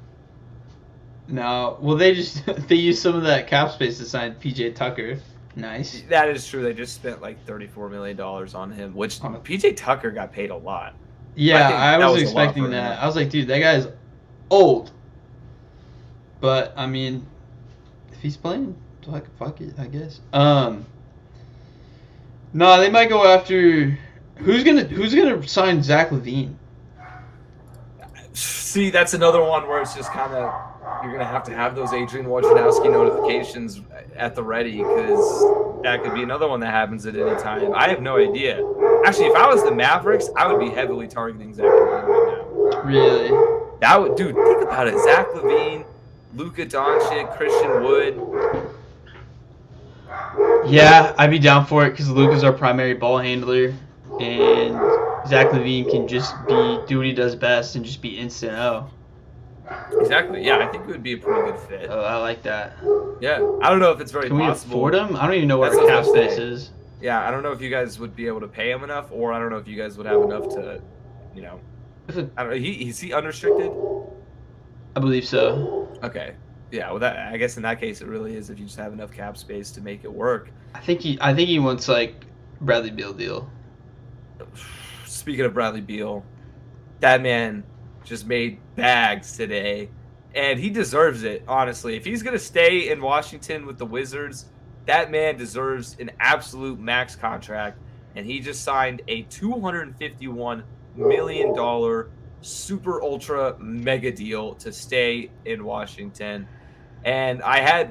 No. Well, they used some of that cap space to sign PJ Tucker. Nice. That is true. They just spent like $34 million on him, which PJ Tucker got paid a lot. Yeah, I was expecting that. I was like, dude, that guy's old. But I mean, if he's playing, fuck it, I guess. No, they might go after who's gonna sign Zach LaVine? See, that's another one where it's just kind of you're gonna have those Adrian Wojnarowski notifications at the ready because that could be another one that happens at any time. I have no idea. Actually, if I was the Mavericks, I would be heavily targeting Zach LaVine right now. Really? That would, dude. Think about it. Zach LaVine, Luka Doncic, Christian Wood. Yeah, I'd be down for it because Luka's our primary ball handler, and Zach LaVine can just do what he does best and just be instant O. Exactly. Yeah, I think it would be a pretty good fit. Oh, I like that. Yeah, I don't know if it's very possible. possible. Can we afford him? I don't even know what our cap space is. Yeah, I don't know if you guys would be able to pay him enough, or I don't know if you guys would have enough to, I don't know. Is he unrestricted? I believe so. Okay. Yeah. Well, I guess in that case, it really is if you just have enough cap space to make it work. I think he wants like Bradley Beal deal. Speaking of Bradley Beal, that man just made bags today. And he deserves it, honestly. If he's going to stay in Washington with the Wizards, that man deserves an absolute max contract. And he just signed a $251 million super ultra mega deal to stay in Washington. And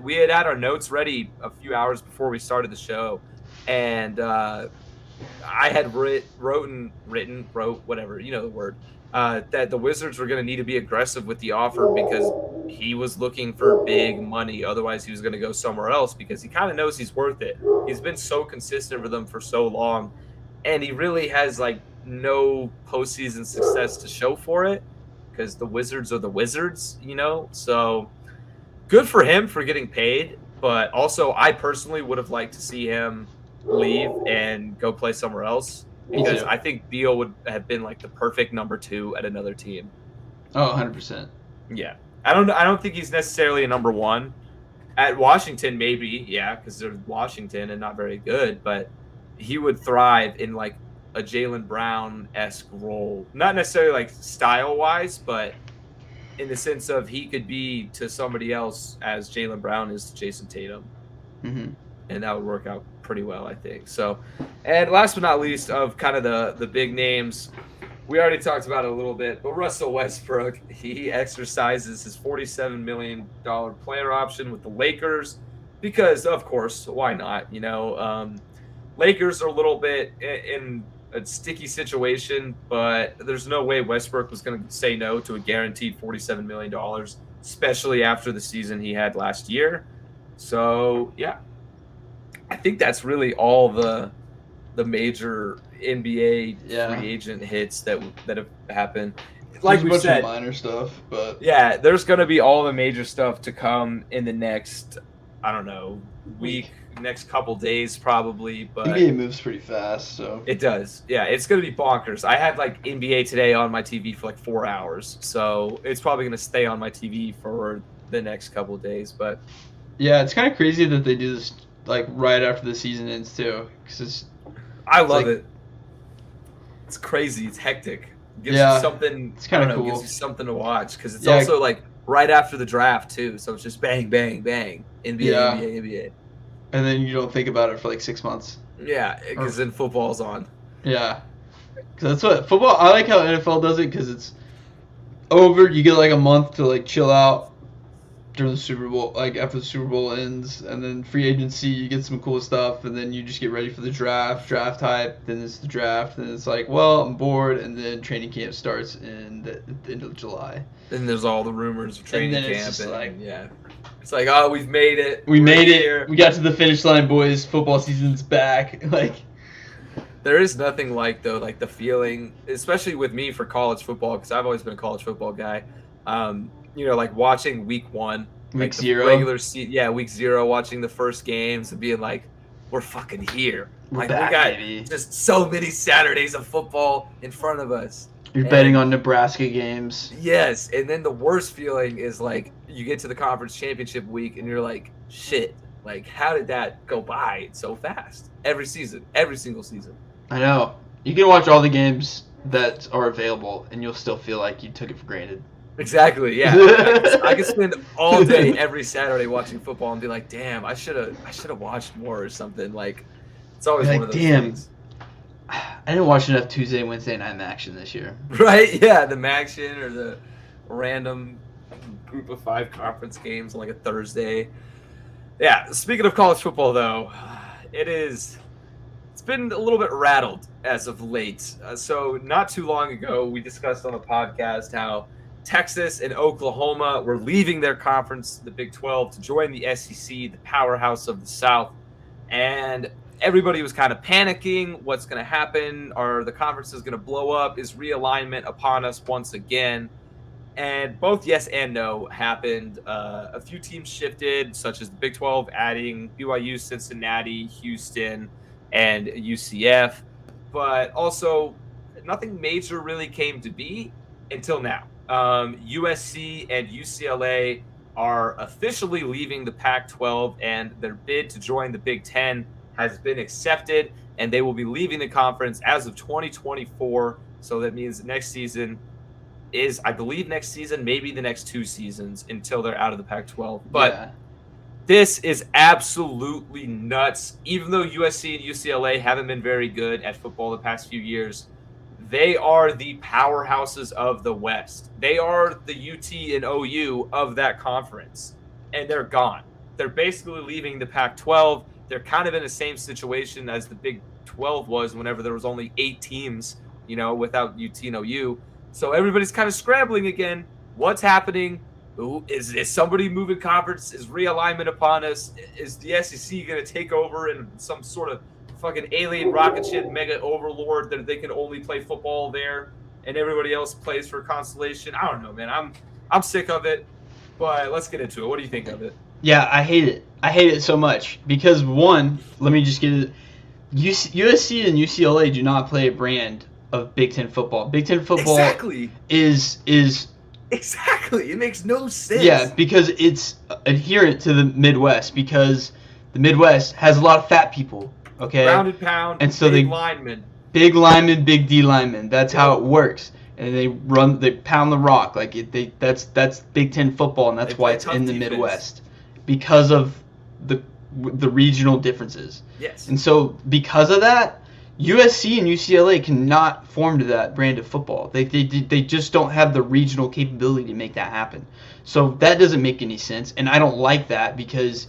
we had our notes ready a few hours before we started the show. And I had wrote, whatever, you know the word, that the Wizards were going to need to be aggressive with the offer because he was looking for big money. Otherwise, he was going to go somewhere else because he kind of knows he's worth it. He's been so consistent with them for so long, and he really has like no postseason success to show for it because the Wizards are the Wizards, you know? So good for him for getting paid, but also I personally would have liked to see him leave and go play somewhere else because I think Beal would have been like the perfect number 2 at another team. Oh, 100%. Yeah. I don't think he's necessarily a number 1. At Washington, maybe, yeah, because they're Washington and not very good, but he would thrive in like a Jalen Brown-esque role. Not necessarily like style-wise, but in the sense of he could be to somebody else as Jalen Brown is to Jason Tatum. Mm-hmm. And that would work out pretty well, I think. So, and last but not least of kind of the big names, we already talked about it a little bit, but Russell Westbrook, he exercises his $47 million player option with the Lakers because, of course, why not? You know, Lakers are a little bit in a sticky situation, but there's no way Westbrook was going to say no to a guaranteed $47 million, especially after the season he had last year. So, yeah. I think that's really all the major NBA free agent hits that have happened. Like we said, minor stuff, but yeah, there's going to be all the major stuff to come in the next, I don't know, week, next couple days probably. But NBA moves pretty fast, so it does. Yeah, it's going to be bonkers. I had like NBA Today on my TV for like 4 hours, so it's probably going to stay on my TV for the next couple of days. But yeah, it's kind of crazy that they do this like right after the season ends too, because I love it. It's crazy. It's hectic. It gives you something. It's kind of cool. It gives you something to watch because it's also like right after the draft too. So it's just bang, bang, bang. NBA, NBA. And then you don't think about it for like 6 months. Yeah, because then football's on. Yeah, because that's what football. I like how NFL does it because it's over. You get like a month to like chill out during the Super Bowl, like after the Super Bowl ends, and then free agency, you get some cool stuff, and then you just get ready for the draft hype, then it's the draft, and it's like, well, I'm bored, and then training camp starts in the end of July. Then there's all the rumors of training camp. It's like, it's like, oh, we've made it. We made it. We got to the finish line, boys. Football season's back. Like, there is nothing like, though, like the feeling, especially with me for college football, because I've always been a college football guy. You know, like watching week 1, week like 0, regular season, week 0, watching the first games and being like, we're fucking here. We're like back, we got baby. Just so many Saturdays of football in front of us. You're betting on Nebraska games. Yes, and then the worst feeling is like you get to the conference championship week and you're like, shit, like how did that go by so fast? Every single season. I know. You can watch all the games that are available and you'll still feel like you took it for granted. Exactly, yeah. I could spend all day every Saturday watching football and be like, damn, I should have watched more or something. Like, it's always one of those things. I didn't watch enough Tuesday, Wednesday night action this year. Right? Yeah, the Maction or the random group of 5 conference games on like a Thursday. Yeah, speaking of college football, though, it's been a little bit rattled as of late. So not too long ago, we discussed on the podcast how Texas and Oklahoma were leaving their conference, the Big 12, to join the SEC, the powerhouse of the South. And everybody was kind of panicking. What's going to happen? Are the conferences going to blow up? Is realignment upon us once again? And both yes and no happened. A few teams shifted, such as the Big 12 adding BYU, Cincinnati, Houston, and UCF. But also, nothing major really came to be until now. USC and UCLA are officially leaving the Pac-12, and their bid to join the Big Ten has been accepted, and they will be leaving the conference as of 2024. So that means next season, is, I believe, next season, maybe the next 2 seasons until they're out of the Pac-12. But this is absolutely nuts. Even though USC and UCLA haven't been very good at football the past few years, they are the powerhouses of the West. They are the UT and OU of that conference, and they're gone. They're basically leaving the Pac-12. They're kind of in the same situation as the Big 12 was whenever there was only 8 teams, without UT and OU. So everybody's kind of scrambling again. What's happening? Is somebody moving conference? Is realignment upon us? Is the SEC going to take over in some sort of fucking alien rocket ship mega overlord that they can only play football there and everybody else plays for Constellation? I don't know, man. I'm sick of it, but let's get into it. What do you think of it? Yeah, I hate it. I hate it so much because, one, let me just get it. USC and UCLA do not play a brand of Big Ten football. Big Ten football is exactly. It makes no sense. Yeah, because it's adherent to the Midwest, because the Midwest has a lot of fat people. Okay. Ground and pound. And so big linemen. Big linemen, big D linemen. That's how it works. And they pound the rock that's Big Ten football, and that's why it's in the Midwest, because of the regional differences. Yes. And so because of that, USC and UCLA cannot form to that brand of football. They just don't have the regional capability to make that happen. So that doesn't make any sense, and I don't like that, because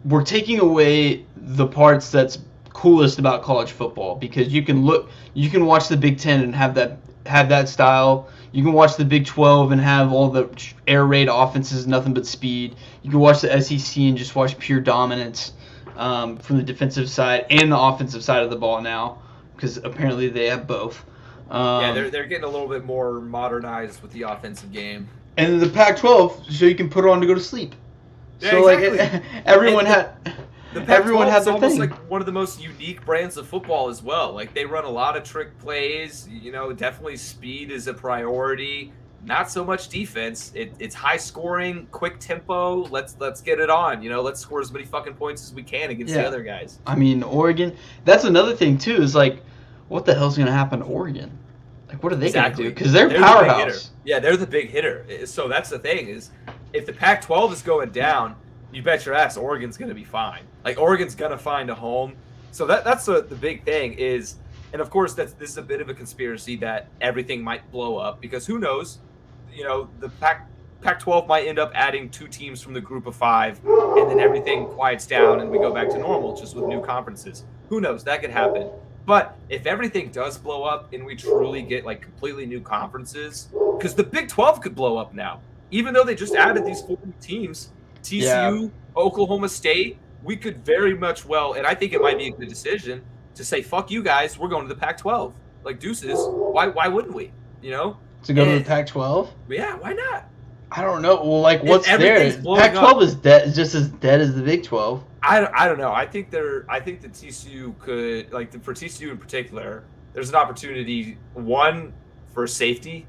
we're taking away the parts that's coolest about college football, because you can watch the Big Ten and have that style. You can watch the Big 12 and have all the air raid offenses, nothing but speed. You can watch the SEC and just watch pure dominance from the defensive side and the offensive side of the ball now, because apparently they have both. They're getting a little bit more modernized with the offensive game. And the Pac-12, so you can put it on to go to sleep. Yeah, so exactly. Everyone had is their almost thing. like one of the most unique brands of football as well. Like, they run a lot of trick plays. Definitely speed is a priority. Not so much defense. It's high scoring, quick tempo. Let's get it on. Let's score as many fucking points as we can against the other guys. I mean, Oregon. That's another thing too. Is like, what the hell's gonna happen to Oregon? Like, what are they gonna do? Because they're powerhouse. They're the big hitter. So that's the thing, is if the Pac-12 is going down, you bet your ass Oregon's going to be fine. Like, Oregon's going to find a home. So that's the big thing is, and of course this is a bit of a conspiracy that everything might blow up, because who knows, the Pac-12 might end up adding 2 teams from the group of 5, and then everything quiets down and we go back to normal just with new conferences. Who knows? That could happen. But if everything does blow up and we truly get like completely new conferences, because the Big 12 could blow up now, even though they just added these 4 new teams, TCU, Oklahoma State, we could very much well, and I think it might be a good decision to say, fuck you guys, we're going to the Pac-12. Like, deuces, why wouldn't we? To go to the Pac-12? Yeah, why not? I don't know. Well, like, what's there? Pac-12 is dead, just as dead as the Big 12. I don't know. I think that TCU could, like, for TCU in particular, there's an opportunity, one, for safety,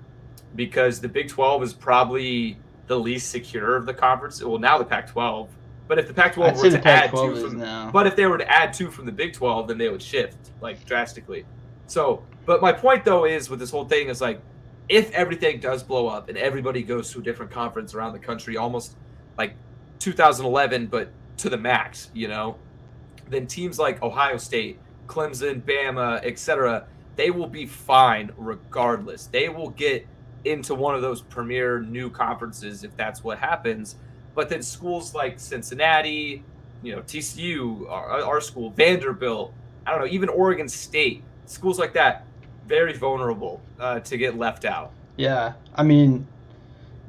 because the Big 12 is probably the least secure of the conference. Well, now the Pac-12. But if the Pac-12 were to add 2 but if they were to add 2 from the Big 12, then they would shift, like, drastically. So, but my point, though, is with this whole thing is, like, if everything does blow up and everybody goes to a different conference around the country, almost like 2011, but to the max, then teams like Ohio State, Clemson, Bama, etc., they will be fine regardless. They will get into one of those premier new conferences if that's what happens. But then schools like Cincinnati, TCU, our school, Vanderbilt, I don't know, even Oregon State, schools like that, very vulnerable to get left out. Yeah, I mean,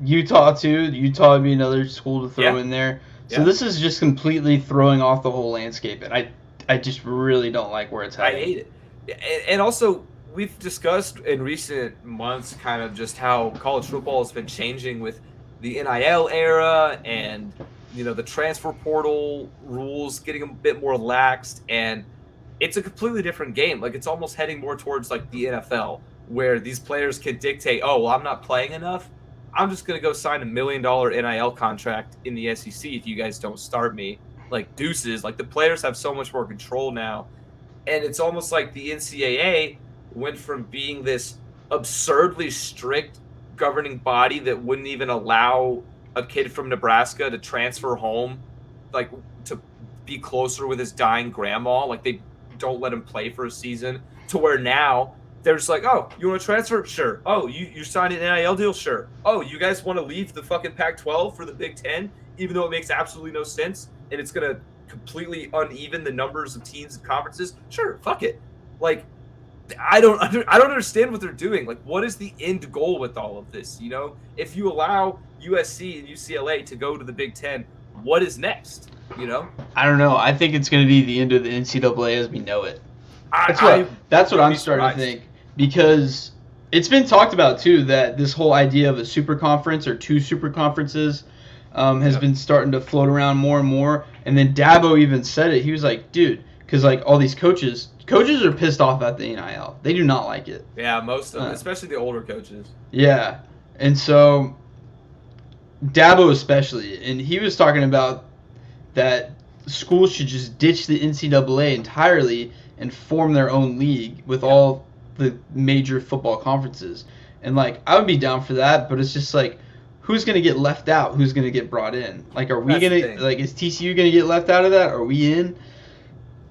Utah too. Utah would be another school to throw in there. So this is just completely throwing off the whole landscape, and I just really don't like where it's heading. I hate it. And also, we've discussed in recent months kind of just how college football has been changing with the NIL era and, the transfer portal rules getting a bit more laxed, and it's a completely different game. Like, it's almost heading more towards like the NFL, where these players can dictate, oh, well, I'm not playing enough. I'm just going to go sign $1 million NIL contract in the SEC if you guys don't start me. Like, deuces. Like, the players have so much more control now. And it's almost like the NCAA went from being this absurdly strict governing body that wouldn't even allow a kid from Nebraska to transfer home, like to be closer with his dying grandma. Like they don't let him play for a season, to where now they're just like, oh, you want to transfer? Sure. Oh, you signed an NIL deal? Sure. Oh, you guys want to leave the fucking Pac-12 for the Big Ten, even though it makes absolutely no sense and it's going to completely uneven the numbers of teams and conferences? Sure, fuck it. Like, I don't understand what they're doing. Like, what is the end goal with all of this? You know, if you allow USC and UCLA to go to the Big Ten, what is next? You know, I don't know. I think it's going to be the end of the NCAA as we know it. That's what I'm starting to think, because it's been talked about too that this whole idea of a super conference or two super conferences has been starting to float around more and more. And then Dabo even said it. He was like, dude, because like all these coaches are pissed off at the NIL. They do not like it. Yeah, most of them, especially the older coaches. Yeah, and so Dabo especially, and he was talking about that schools should just ditch the NCAA entirely and form their own league with all the major football conferences. And like, I would be down for that, but it's just like, who's going to get left out? Who's going to get brought in? Like, are we going to, like, is TCU going to get left out of that? Are we in?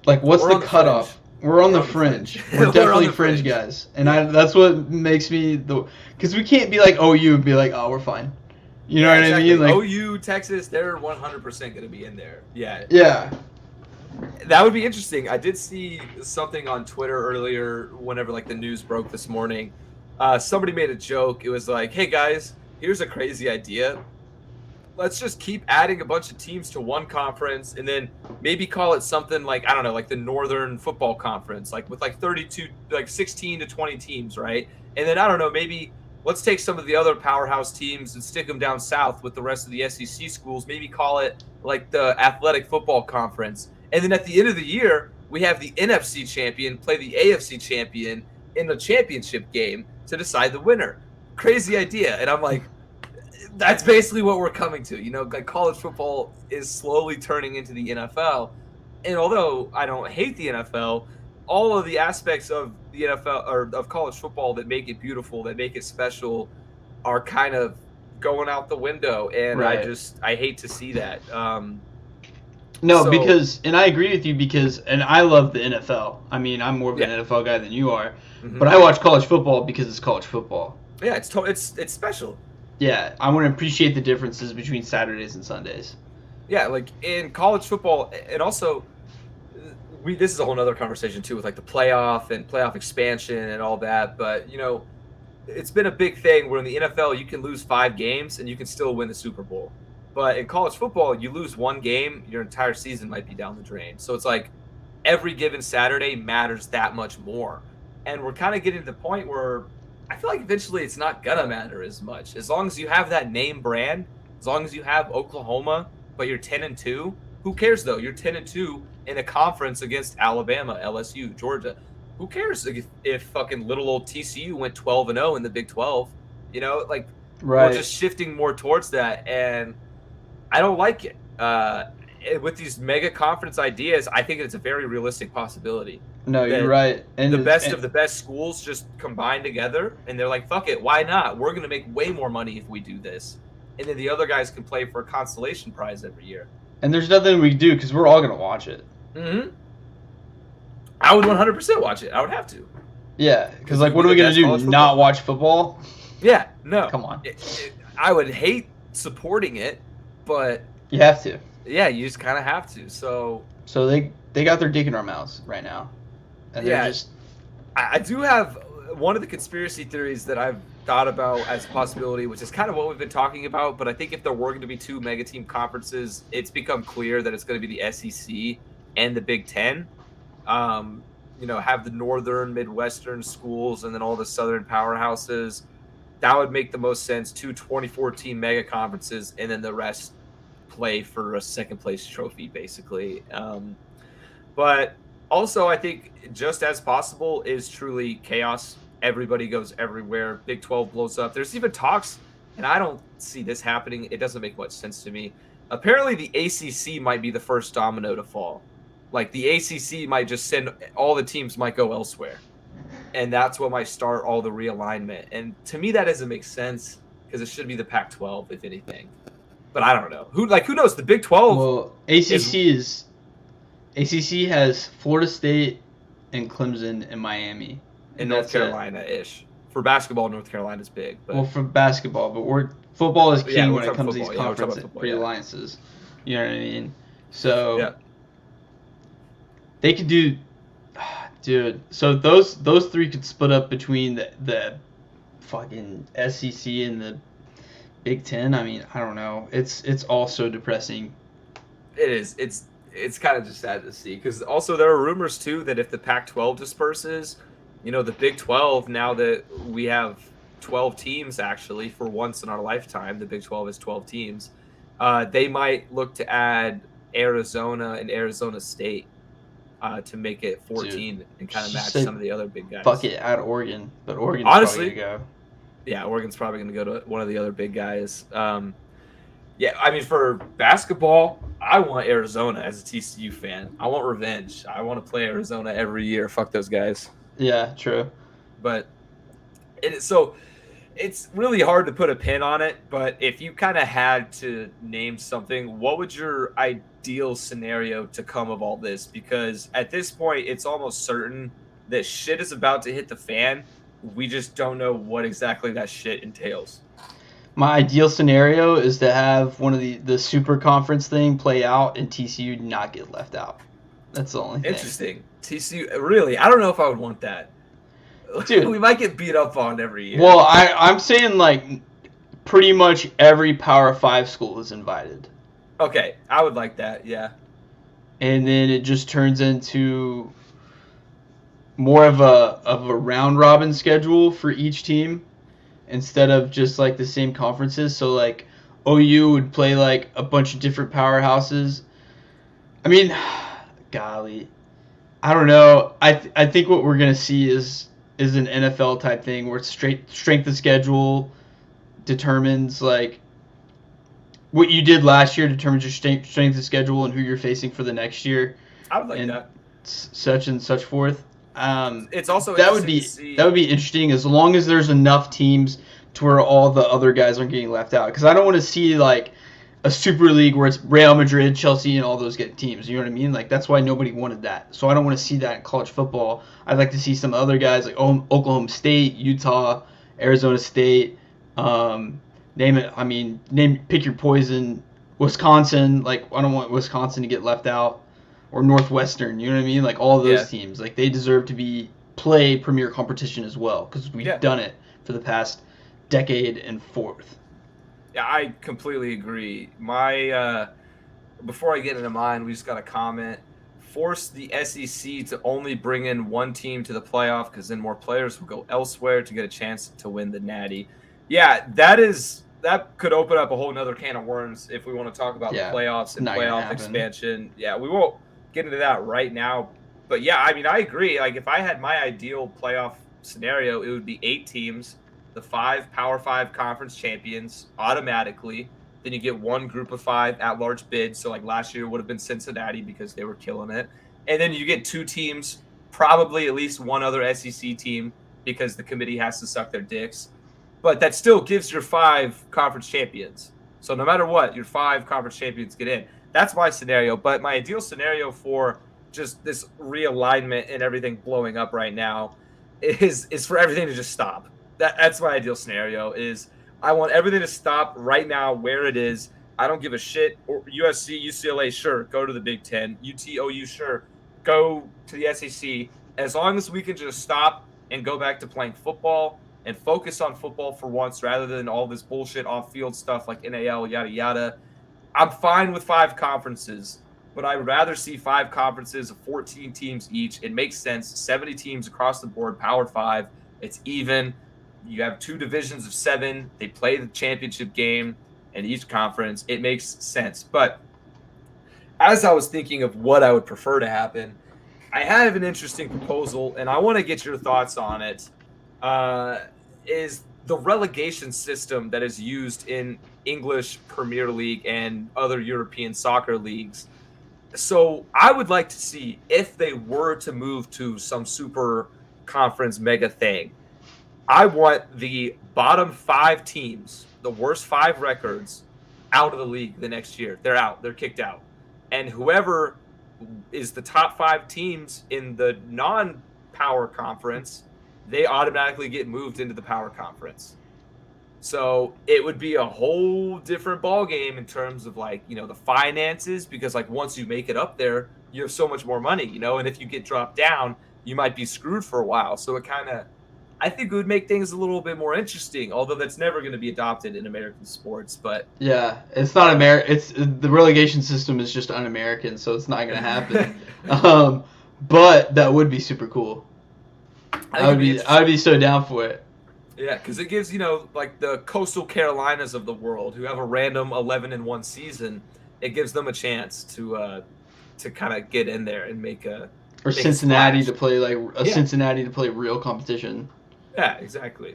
Like, what's the cutoff? We're on the fringe. We're definitely fringe guys. And that's what makes me, because we can't be like OU and be like, oh, we're fine. You know what exactly. I mean? Like, OU, Texas, they're 100% going to be in there. Yeah. Yeah. That would be interesting. I did see something on Twitter earlier whenever like the news broke this morning. Somebody made a joke. It was like, hey guys, here's a crazy idea. Let's just keep adding a bunch of teams to one conference and then maybe call it something like, I don't know, like the Northern Football Conference, like with like 32, like 16 to 20 teams, right? And then I don't know, maybe let's take some of the other powerhouse teams and stick them down south with the rest of the SEC schools. Maybe call it like the Athletic Football Conference. And then at the end of the year, we have the NFC champion play the AFC champion in a championship game to decide the winner. Crazy idea. And I'm like, that's basically what we're coming to. You know, like college football is slowly turning into the NFL. And although I don't hate the NFL, all of the aspects of the NFL or of college football that make it beautiful, that make it special, are kind of going out the window. And right. I hate to see that. Because, and I agree with you and I love the NFL. I mean, I'm more of an NFL guy than you are, but I watch college football because it's college football. Yeah, it's special. Yeah, I want to appreciate the differences between Saturdays and Sundays. Yeah, like in college football, and also, this is a whole other conversation too with like the playoff and playoff expansion and all that. But you know, it's been a big thing where in the NFL you can lose 5 games and you can still win the Super Bowl. But in college football, you lose 1 game, your entire season might be down the drain. So it's like every given Saturday matters that much more. And we're kind of getting to the point where I feel like eventually it's not going to matter as much. As long as you have that name brand, as long as you have Oklahoma, but you're 10-2, who cares though? You're 10-2 in a conference against Alabama, LSU, Georgia. Who cares if fucking little old TCU went 12-0 in the Big 12? You know, like we're just shifting more towards that. And I don't like it. With these mega conference ideas, I think it's a very realistic possibility. No, you're right. And the best of the best schools just combine together, and they're like, fuck it, why not? We're going to make way more money if we do this. And then the other guys can play for a consolation prize every year. And there's nothing we can do because we're all going to watch it. Mm-hmm. I would 100% watch it. I would have to. Yeah, because like, what are we going to do? Not watch football? Yeah, no. Come on. I would hate supporting it. But you have to. Yeah, you just kind of have to. So they got their dick in our mouths right now, and they're just. I do have one of the conspiracy theories that I've thought about as a possibility, which is kind of what we've been talking about. But I think if there were going to be 2 mega team conferences, it's become clear that it's going to be the SEC and the Big Ten. You know, have the northern, midwestern schools, and then all the southern powerhouses. That would make the most sense. 2 2014 mega conferences, and then the rest play for a second place trophy, basically. But also, I think just as possible is truly chaos. Everybody goes everywhere. Big 12 blows up. There's even talks, and I don't see this happening. It doesn't make much sense to me. Apparently, the ACC might be the first domino to fall. Like, the ACC might just send all the teams might go elsewhere. and that's what might start all the realignment. And to me, that doesn't make sense because it should be the Pac-12, if anything. But I don't know. Who knows? The Big 12. Well, ACC has Florida State and Clemson and Miami. And North Carolina-ish. For basketball, North Carolina's big. But... Well, for basketball, but football is king when it comes to these football. conference realliances. You know what I mean? So they could do, dude. So those three could split up between the fucking SEC and the Big Ten. I mean, I don't know. It's all so depressing. It is. It's kind of just sad to see because also there are rumors too that if the Pac-12 disperses, the Big 12, now that we have 12 teams actually for once in our lifetime, the Big 12 is 12 teams. They might look to add Arizona and Arizona State to make it 14 and kind of match some of the other big guys. Fuck it, add Oregon, but Oregon's honestly probably gonna go. Yeah, Oregon's probably going to go to one of the other big guys. Yeah, I mean, for basketball, I want Arizona as a TCU fan. I want revenge. I want to play Arizona every year. Fuck those guys. Yeah, true. But it's really hard to put a pin on it. But if you kind of had to name something, what would your ideal scenario to come of all this? Because at this point, it's almost certain that shit is about to hit the fan. We just don't know what exactly that shit entails. My ideal scenario is to have one of the super conference thing play out and TCU not get left out. That's the only thing. Interesting. TCU, really? I don't know if I would want that. Dude, we might get beat up on every year. Well, I'm saying like pretty much every Power 5 school is invited. Okay, I would like that, yeah. And then it just turns into more of a round robin schedule for each team instead of just like the same conferences. So like OU would play like a bunch of different powerhouses. I mean, golly, I don't know. I think what we're gonna see is an NFL type thing where it's strength of schedule determines like what you did last year determines your strength of schedule and who you're facing for the next year. I would like that. Such and such forth. It's also that would be interesting as long as there's enough teams to where all the other guys aren't getting left out. Because I don't want to see like a Super League where it's Real Madrid, Chelsea, and all those get teams. You know what I mean? Like that's why nobody wanted that. So I don't want to see that in college football. I'd like to see some other guys like Oklahoma State, Utah, Arizona State. Name it. I mean, pick your poison. Wisconsin. Like I don't want Wisconsin to get left out. Or Northwestern, you know what I mean? Like all of those teams, like they deserve to play premier competition as well because we've done it for the past decade and forth. Yeah, I completely agree. My before I get into mine, we just got a comment. Force the SEC to only bring in one team to the playoff because then more players will go elsewhere to get a chance to win the Natty. Yeah, that could open up a whole nother can of worms if we want to talk about the playoffs and playoff expansion. Yeah, we won't get into that right now. But yeah, I mean, I agree. Like if I had my ideal playoff scenario, it would be 8 teams, the 5 Power 5 conference champions automatically. Then you get one group of 5 at-large bids. So like last year would have been Cincinnati because they were killing it. And then you get 2 teams, probably at least one other SEC team because the committee has to suck their dicks. But that still gives your 5 conference champions. So no matter what, your 5 conference champions get in. That's my scenario. But my ideal scenario for just this realignment and everything blowing up right now is for everything to just stop. That's my ideal scenario is I want everything to stop right now where it is. I don't give a shit. Or USC, UCLA, sure, go to the Big Ten. UTOU, sure, go to the SEC. As long as we can just stop and go back to playing football and focus on football for once rather than all this bullshit off-field stuff like NAL, yada, yada. I'm fine with 5 conferences, but I'd rather see 5 conferences of 14 teams each. It makes sense. 70 teams across the board, Power 5. It's even. You have 2 divisions of 7. They play the championship game in each conference. It makes sense. But as I was thinking of what I would prefer to happen, I have an interesting proposal, and I want to get your thoughts on it. Is the relegation system that is used in English Premier League and other European soccer leagues. So I would like to see if they were to move to some super conference mega thing. I want the bottom 5 teams, the worst 5 records, out of the league the next year. They're out. They're kicked out. And whoever is the top 5 teams in the non-power conference, they automatically get moved into the power conference. So it would be a whole different ball game in terms of the finances, because once you make it up there, you have so much more money, and if you get dropped down, you might be screwed for a while. So I think it would make things a little bit more interesting, although that's never going to be adopted in American sports. But yeah, it's not It's the relegation system is just un-American, so it's not going to happen. But that would be super cool. I would be so down for it. Yeah, because it gives the Coastal Carolinas of the world, who have a random 11-1 season, it gives them a chance to kind of get in there and make a Cincinnati splash. to play Cincinnati to play real competition. Yeah, exactly.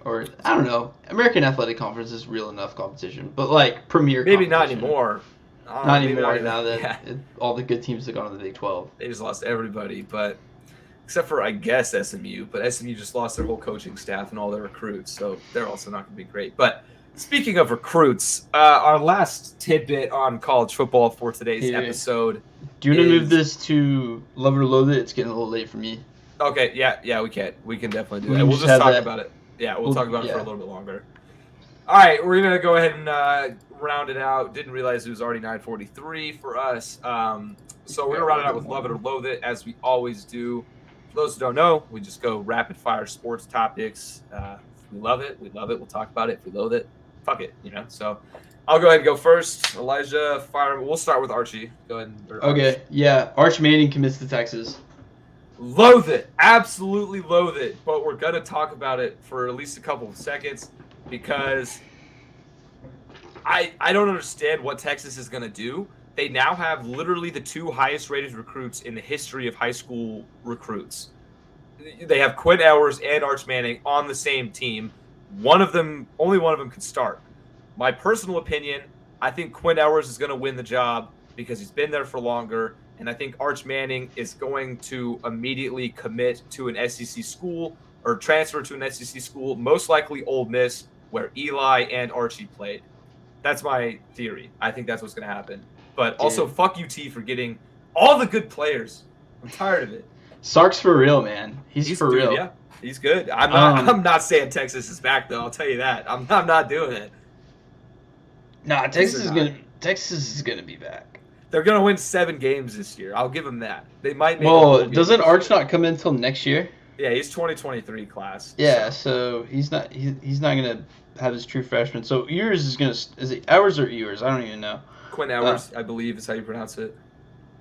Or I don't know, American Athletic Conference is real enough competition, but premier. Maybe not anymore. Not anymore now that all the good teams have gone to the Big 12. They just lost everybody, but. Except for, I guess, SMU. But SMU just lost their whole coaching staff and all their recruits, so they're also not going to be great. But speaking of recruits, our last tidbit on college football for today's episode. Do you want to move this to Love It or Loathe It? It's getting a little late for me. Okay, yeah, we can. We can definitely do that. We'll just talk about it. Yeah, we'll talk about it for a little bit longer. All right, we're going to go ahead and round it out. Didn't realize it was already 9:43 for us. So we're going to round it out with Love It or Loathe It, as we always do. For those who don't know, we just go rapid fire sports topics. If we love it, we love it. We'll talk about it. If we loathe it, fuck it. So I'll go ahead and go first. Elijah, fire. We'll start with Archie. Go ahead. Okay, yeah. Arch Manning commits to Texas. Loathe it. Absolutely loathe it. But we're going to talk about it for at least a couple of seconds, because I don't understand what Texas is going to do. They now have literally the 2 highest rated recruits in the history of high school recruits. They have Quinn Ewers and Arch Manning on the same team. Only one of them could start. My personal opinion, I think Quinn Ewers is going to win the job because he's been there for longer, and I think Arch Manning is going to immediately commit to an SEC school or transfer to an SEC school, most likely Ole Miss, where Eli and Archie played. That's my theory. I think that's what's going to happen. But also, fuck UT for getting all the good players. I'm tired of it. Sark's for real, man. He's for real. Yeah, he's good. I'm not saying Texas is back, though. I'll tell you that. I'm not doing it. Nah, Texas is gonna be back. They're gonna win 7 games this year. I'll give them that. They might. Doesn't Arch not come in until next year? Yeah, he's 2023 class. Yeah, so he's not gonna have his true freshman. So Ewers is it Ewers or Ewers? I don't even know. Quinn Ewers, I believe, is how you pronounce it.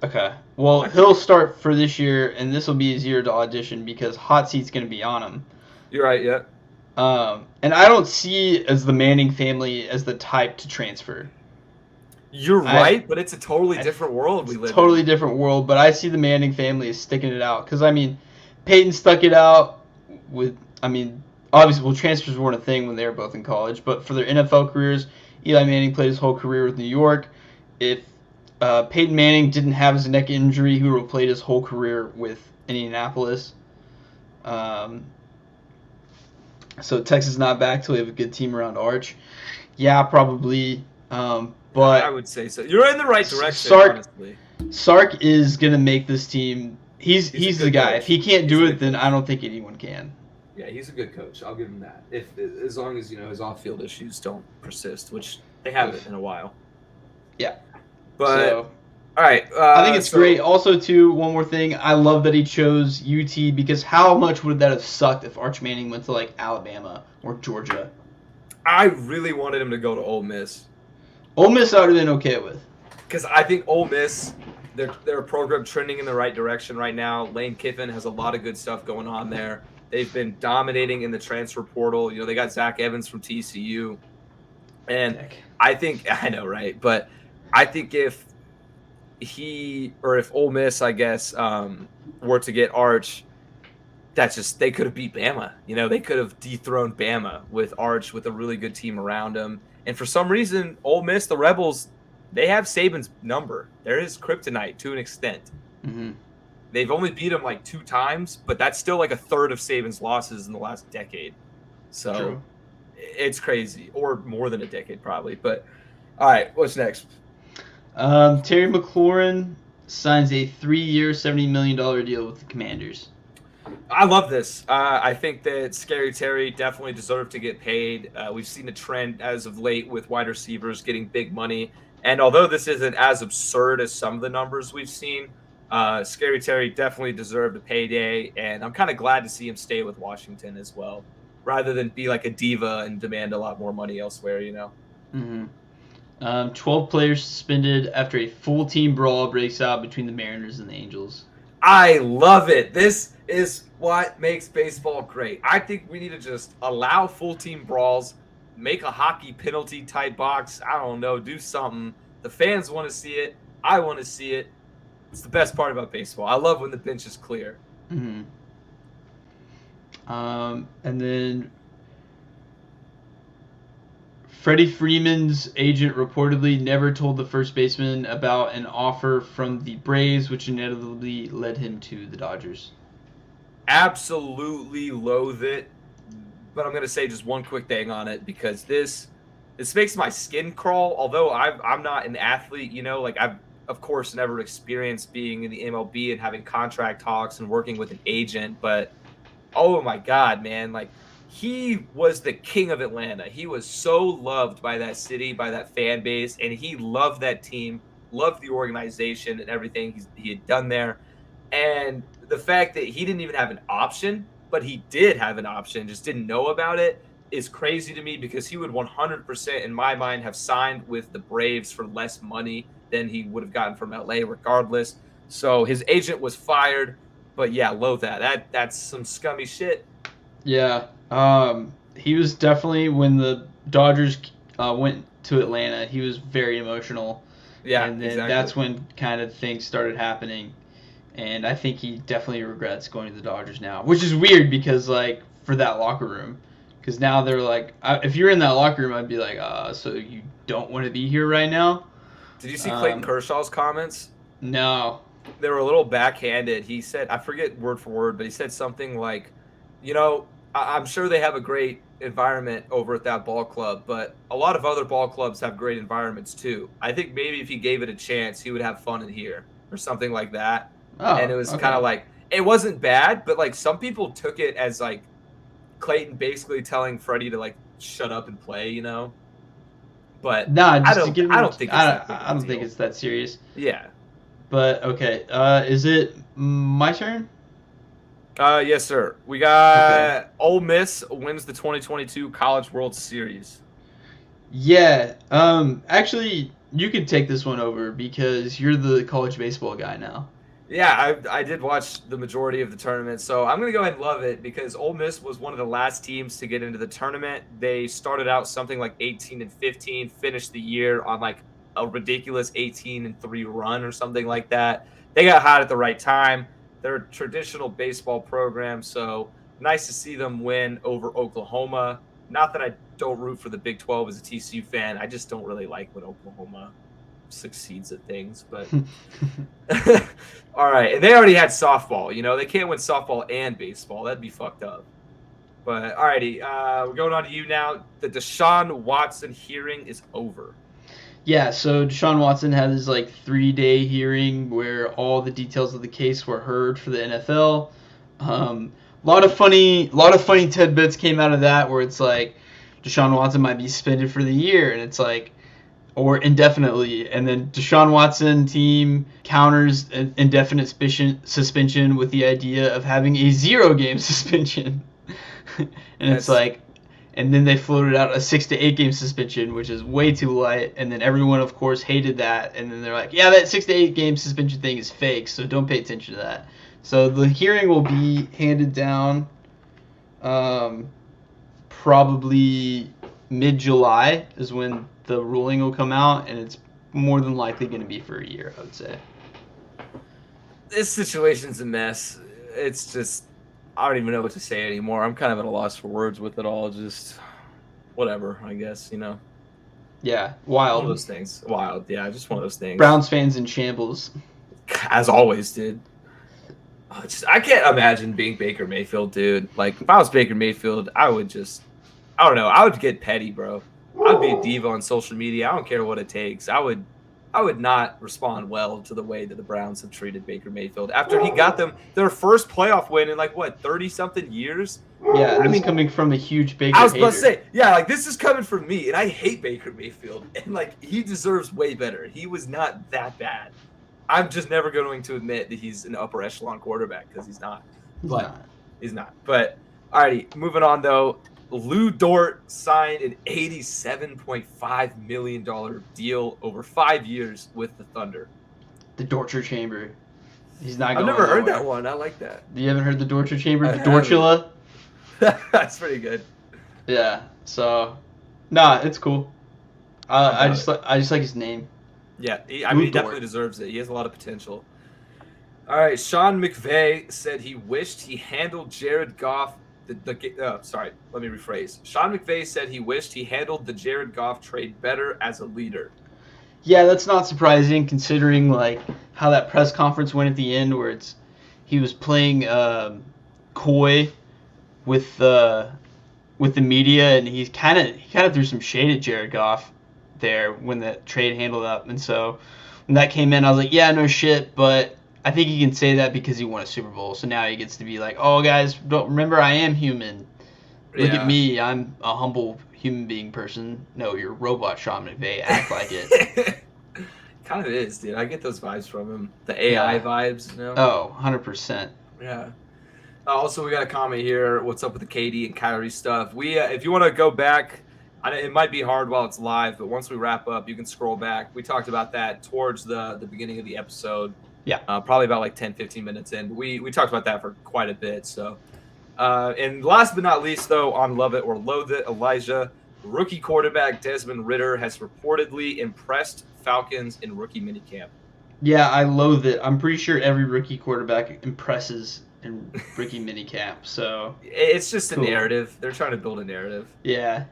Okay. Well, he'll start for this year, and this will be his year to audition because hot seat's going to be on him. You're right, yeah. And I don't see as the Manning family as the type to transfer. You're right, but it's a totally different world we live in. Totally different world, but I see the Manning family as sticking it out. Because, I mean, Peyton stuck it out with, I mean, obviously, well, transfers weren't a thing when they were both in college, but for their NFL careers, Eli Manning played his whole career with New York. If Peyton Manning didn't have his neck injury, he would have played his whole career with Indianapolis. So Texas not back till we have a good team around Arch. Yeah, probably. But I would say so. You're in the right direction, honestly. Sark is gonna make this team. He's the guy. Coach. If he can't do it, then I don't think anyone can. Yeah, he's a good coach. I'll give him that. As long as his off-field issues don't persist, which they haven't in a while. Yeah. But So, all right, I think it's great. Also, too, one more thing. I love that he chose UT because how much would that have sucked if Arch Manning went to like Alabama or Georgia? I really wanted him to go to Ole Miss. Ole Miss I would have been okay with. Because I think Ole Miss, they're a program trending in the right direction right now. Lane Kiffin has a lot of good stuff going on there. They've been dominating in the transfer portal. They got Zach Evans from TCU. And I know, right? But I think if Ole Miss, I guess, were to get Arch, they could have beat Bama. They could have dethroned Bama with Arch, with a really good team around him. And for some reason, Ole Miss, the Rebels, they have Saban's number. They're his kryptonite to an extent. Mm-hmm. they've only beat him like 2 times, but that's still like a third of Saban's losses in the last decade. So True. it's crazy, or more than a decade probably. But all right, what's next? Terry McLaurin signs a 3-year, $70 million deal with the Commanders. I love this. I think that Scary Terry definitely deserved to get paid. We've seen a trend as of late with wide receivers getting big money. And although this isn't as absurd as some of the numbers we've seen, Scary Terry definitely deserved a payday. And I'm kind of glad to see him stay with Washington as well, rather than be like a diva and demand a lot more money elsewhere, you know? Mm-hmm. 12 players suspended after a full team brawl breaks out between the Mariners and the Angels. I love it. This is what makes baseball great. I think we need to just allow full team brawls, make a hockey penalty type box. I don't know, do something. The fans want to see it. I want to see it. It's the best part about baseball. I love when the bench is clear. Mm-hmm. And then Freddie Freeman's agent reportedly never told the first baseman about an offer from the Braves, which inevitably led him to the Dodgers. Absolutely loathe it, but I'm gonna say just one quick thing on it because this makes my skin crawl. Although I'm not an athlete, you know, like I've of course never experienced being in the MLB and having contract talks and working with an agent, but oh my God, man, like he was the king of Atlanta. He was so loved by that city, by that fan base, and he loved that team, loved the organization and everything he had done there. And the fact that he didn't even have an option, but he did have an option, just didn't know about it, is crazy to me because he would 100%, in my mind, have signed with the Braves for less money than he would have gotten from LA regardless. So his agent was fired, but yeah, loathe that. That's some scummy shit. Yeah. He was definitely, when the Dodgers went to Atlanta, he was very emotional. Yeah, and then exactly. That's when kind of things started happening. And I think he definitely regrets going to the Dodgers now, which is weird because, like, for that locker room. Because now they're like, if you're in that locker room, I'd be like, so you don't want to be here right now? Did you see Clayton Kershaw's comments? No. They were a little backhanded. He said, I forget word for word, but he said something like, you know, I'm sure they have a great environment over at that ball club, but a lot of other ball clubs have great environments too. I think maybe if he gave it a chance, he would have fun in here or something like that. Oh, and it was okay. kind of like, it wasn't bad, but like some people took it as like Clayton basically telling Freddie to like shut up and play, you know. But nah, I don't think it's that serious. Yeah. But okay, is it my turn? Yes, sir. We got Ole Miss wins the 2022 College World Series. Yeah. Actually, you could take this one over because you're the college baseball guy now. Yeah, I did watch the majority of the tournament, so I'm going to go ahead and love it because Ole Miss was one of the last teams to get into the tournament. They started out something like 18-15, finished the year on like a ridiculous 18-3 run or something like that. They got hot at the right time. They're a traditional baseball program, so nice to see them win over Oklahoma. Not that I don't root for the Big 12 as a TCU fan. I just don't really like when Oklahoma succeeds at things, but all right. And they already had softball, you know, they can't win softball and baseball. That'd be fucked up. But all righty, we're going on to you now. The Deshaun Watson hearing is over. Yeah, so Deshaun Watson had his like 3-day hearing where all the details of the case were heard for the NFL. A lot of funny tidbits came out of that where it's like Deshaun Watson might be suspended for the year, and it's like, or indefinitely, and then Deshaun Watson team counters an indefinite suspension with the idea of having a 0-game suspension. And it's like, and then they floated out a 6 to 8 game suspension, which is way too light. And then everyone, of course, hated that. And then they're like, yeah, that 6 to 8 game suspension thing is fake, so don't pay attention to that. So the hearing will be handed down probably mid-July is when the ruling will come out, and it's more than likely going to be for a year, I would say. This situation's a mess. It's just, I don't even know what to say anymore. I'm kind of at a loss for words with it all. Just whatever, I guess, you know. Yeah, wild. One of those things. Wild, yeah, just one of those things. Browns fans in shambles. As always, dude. I can't imagine being Baker Mayfield, dude. Like, if I was Baker Mayfield, I would just, I don't know, I would get petty, bro. I'd be a diva on social media. I don't care what it takes. I would not respond well to the way that the Browns have treated Baker Mayfield after he got them their first playoff win in like what 30-something years. Yeah, this is coming from a huge Baker. I was about hater. to say, yeah, like this is coming from me, and I hate Baker Mayfield, and like he deserves way better. He was not that bad. I'm just never going to admit that he's an upper echelon quarterback because he's not. He's not. But alrighty, moving on though. Lou Dort signed an $87.5 million deal over 5 years with the Thunder. The torture chamber. He's not. I've never heard that one. I like that. You haven't heard the torture chamber? The Dortula? That's pretty good. Yeah. So, nah, it's cool. I just like his name. Yeah, he definitely deserves it. He has a lot of potential. All right, Sean McVay said he wished he handled Jared Goff. Let me rephrase. Sean McVay said he wished he handled the Jared Goff trade better as a leader. Yeah, that's not surprising considering like how that press conference went at the end, where he was playing coy with the media, and he kind of threw some shade at Jared Goff there when the trade handled up, and so when that came in, I was like, yeah, no shit, but I think he can say that because he won a Super Bowl, so now he gets to be like, oh, guys, don't remember I am human. Look at me, I'm a humble human being person. No, you're a robot, Sean McVay. Act like it. Kind of is, dude. I get those vibes from him. The AI vibes, you know? Oh, 100%. Yeah. Also, we got a comment here. What's up with the KD and Kyrie stuff? If you want to go back, it might be hard while it's live, but once we wrap up, you can scroll back. We talked about that towards the beginning of the episode. Yeah. Probably about like 10, 15 minutes in. But we talked about that for quite a bit. So, and last but not least, though, on Love It or Loathe It, Elijah, rookie quarterback Desmond Ridder has reportedly impressed Falcons in rookie minicamp. Yeah, I loathe it. I'm pretty sure every rookie quarterback impresses in rookie minicamp. So it's just a narrative. They're trying to build a narrative. Yeah.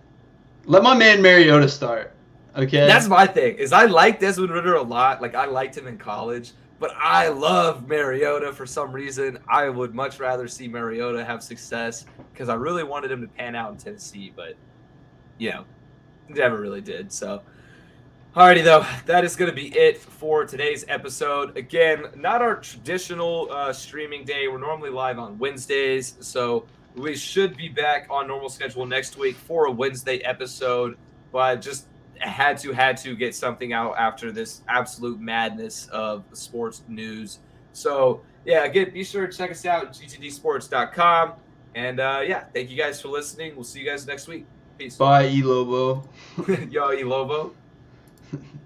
Let my man Mariota start. Okay. That's my thing. Is I like Desmond Ridder a lot. Like I liked him in college. But I love Mariota for some reason. I would much rather see Mariota have success because I really wanted him to pan out in Tennessee, but, never really did. So, alrighty, though, that is going to be it for today's episode. Again, not our traditional streaming day. We're normally live on Wednesdays, so we should be back on normal schedule next week for a Wednesday episode, but just had to get something out after this absolute madness of sports news. So yeah, again, be sure to check us out at gtdsports.com. And thank you guys for listening. We'll see you guys next week. Peace. Bye, E-Lobo. Yo, E-Lobo.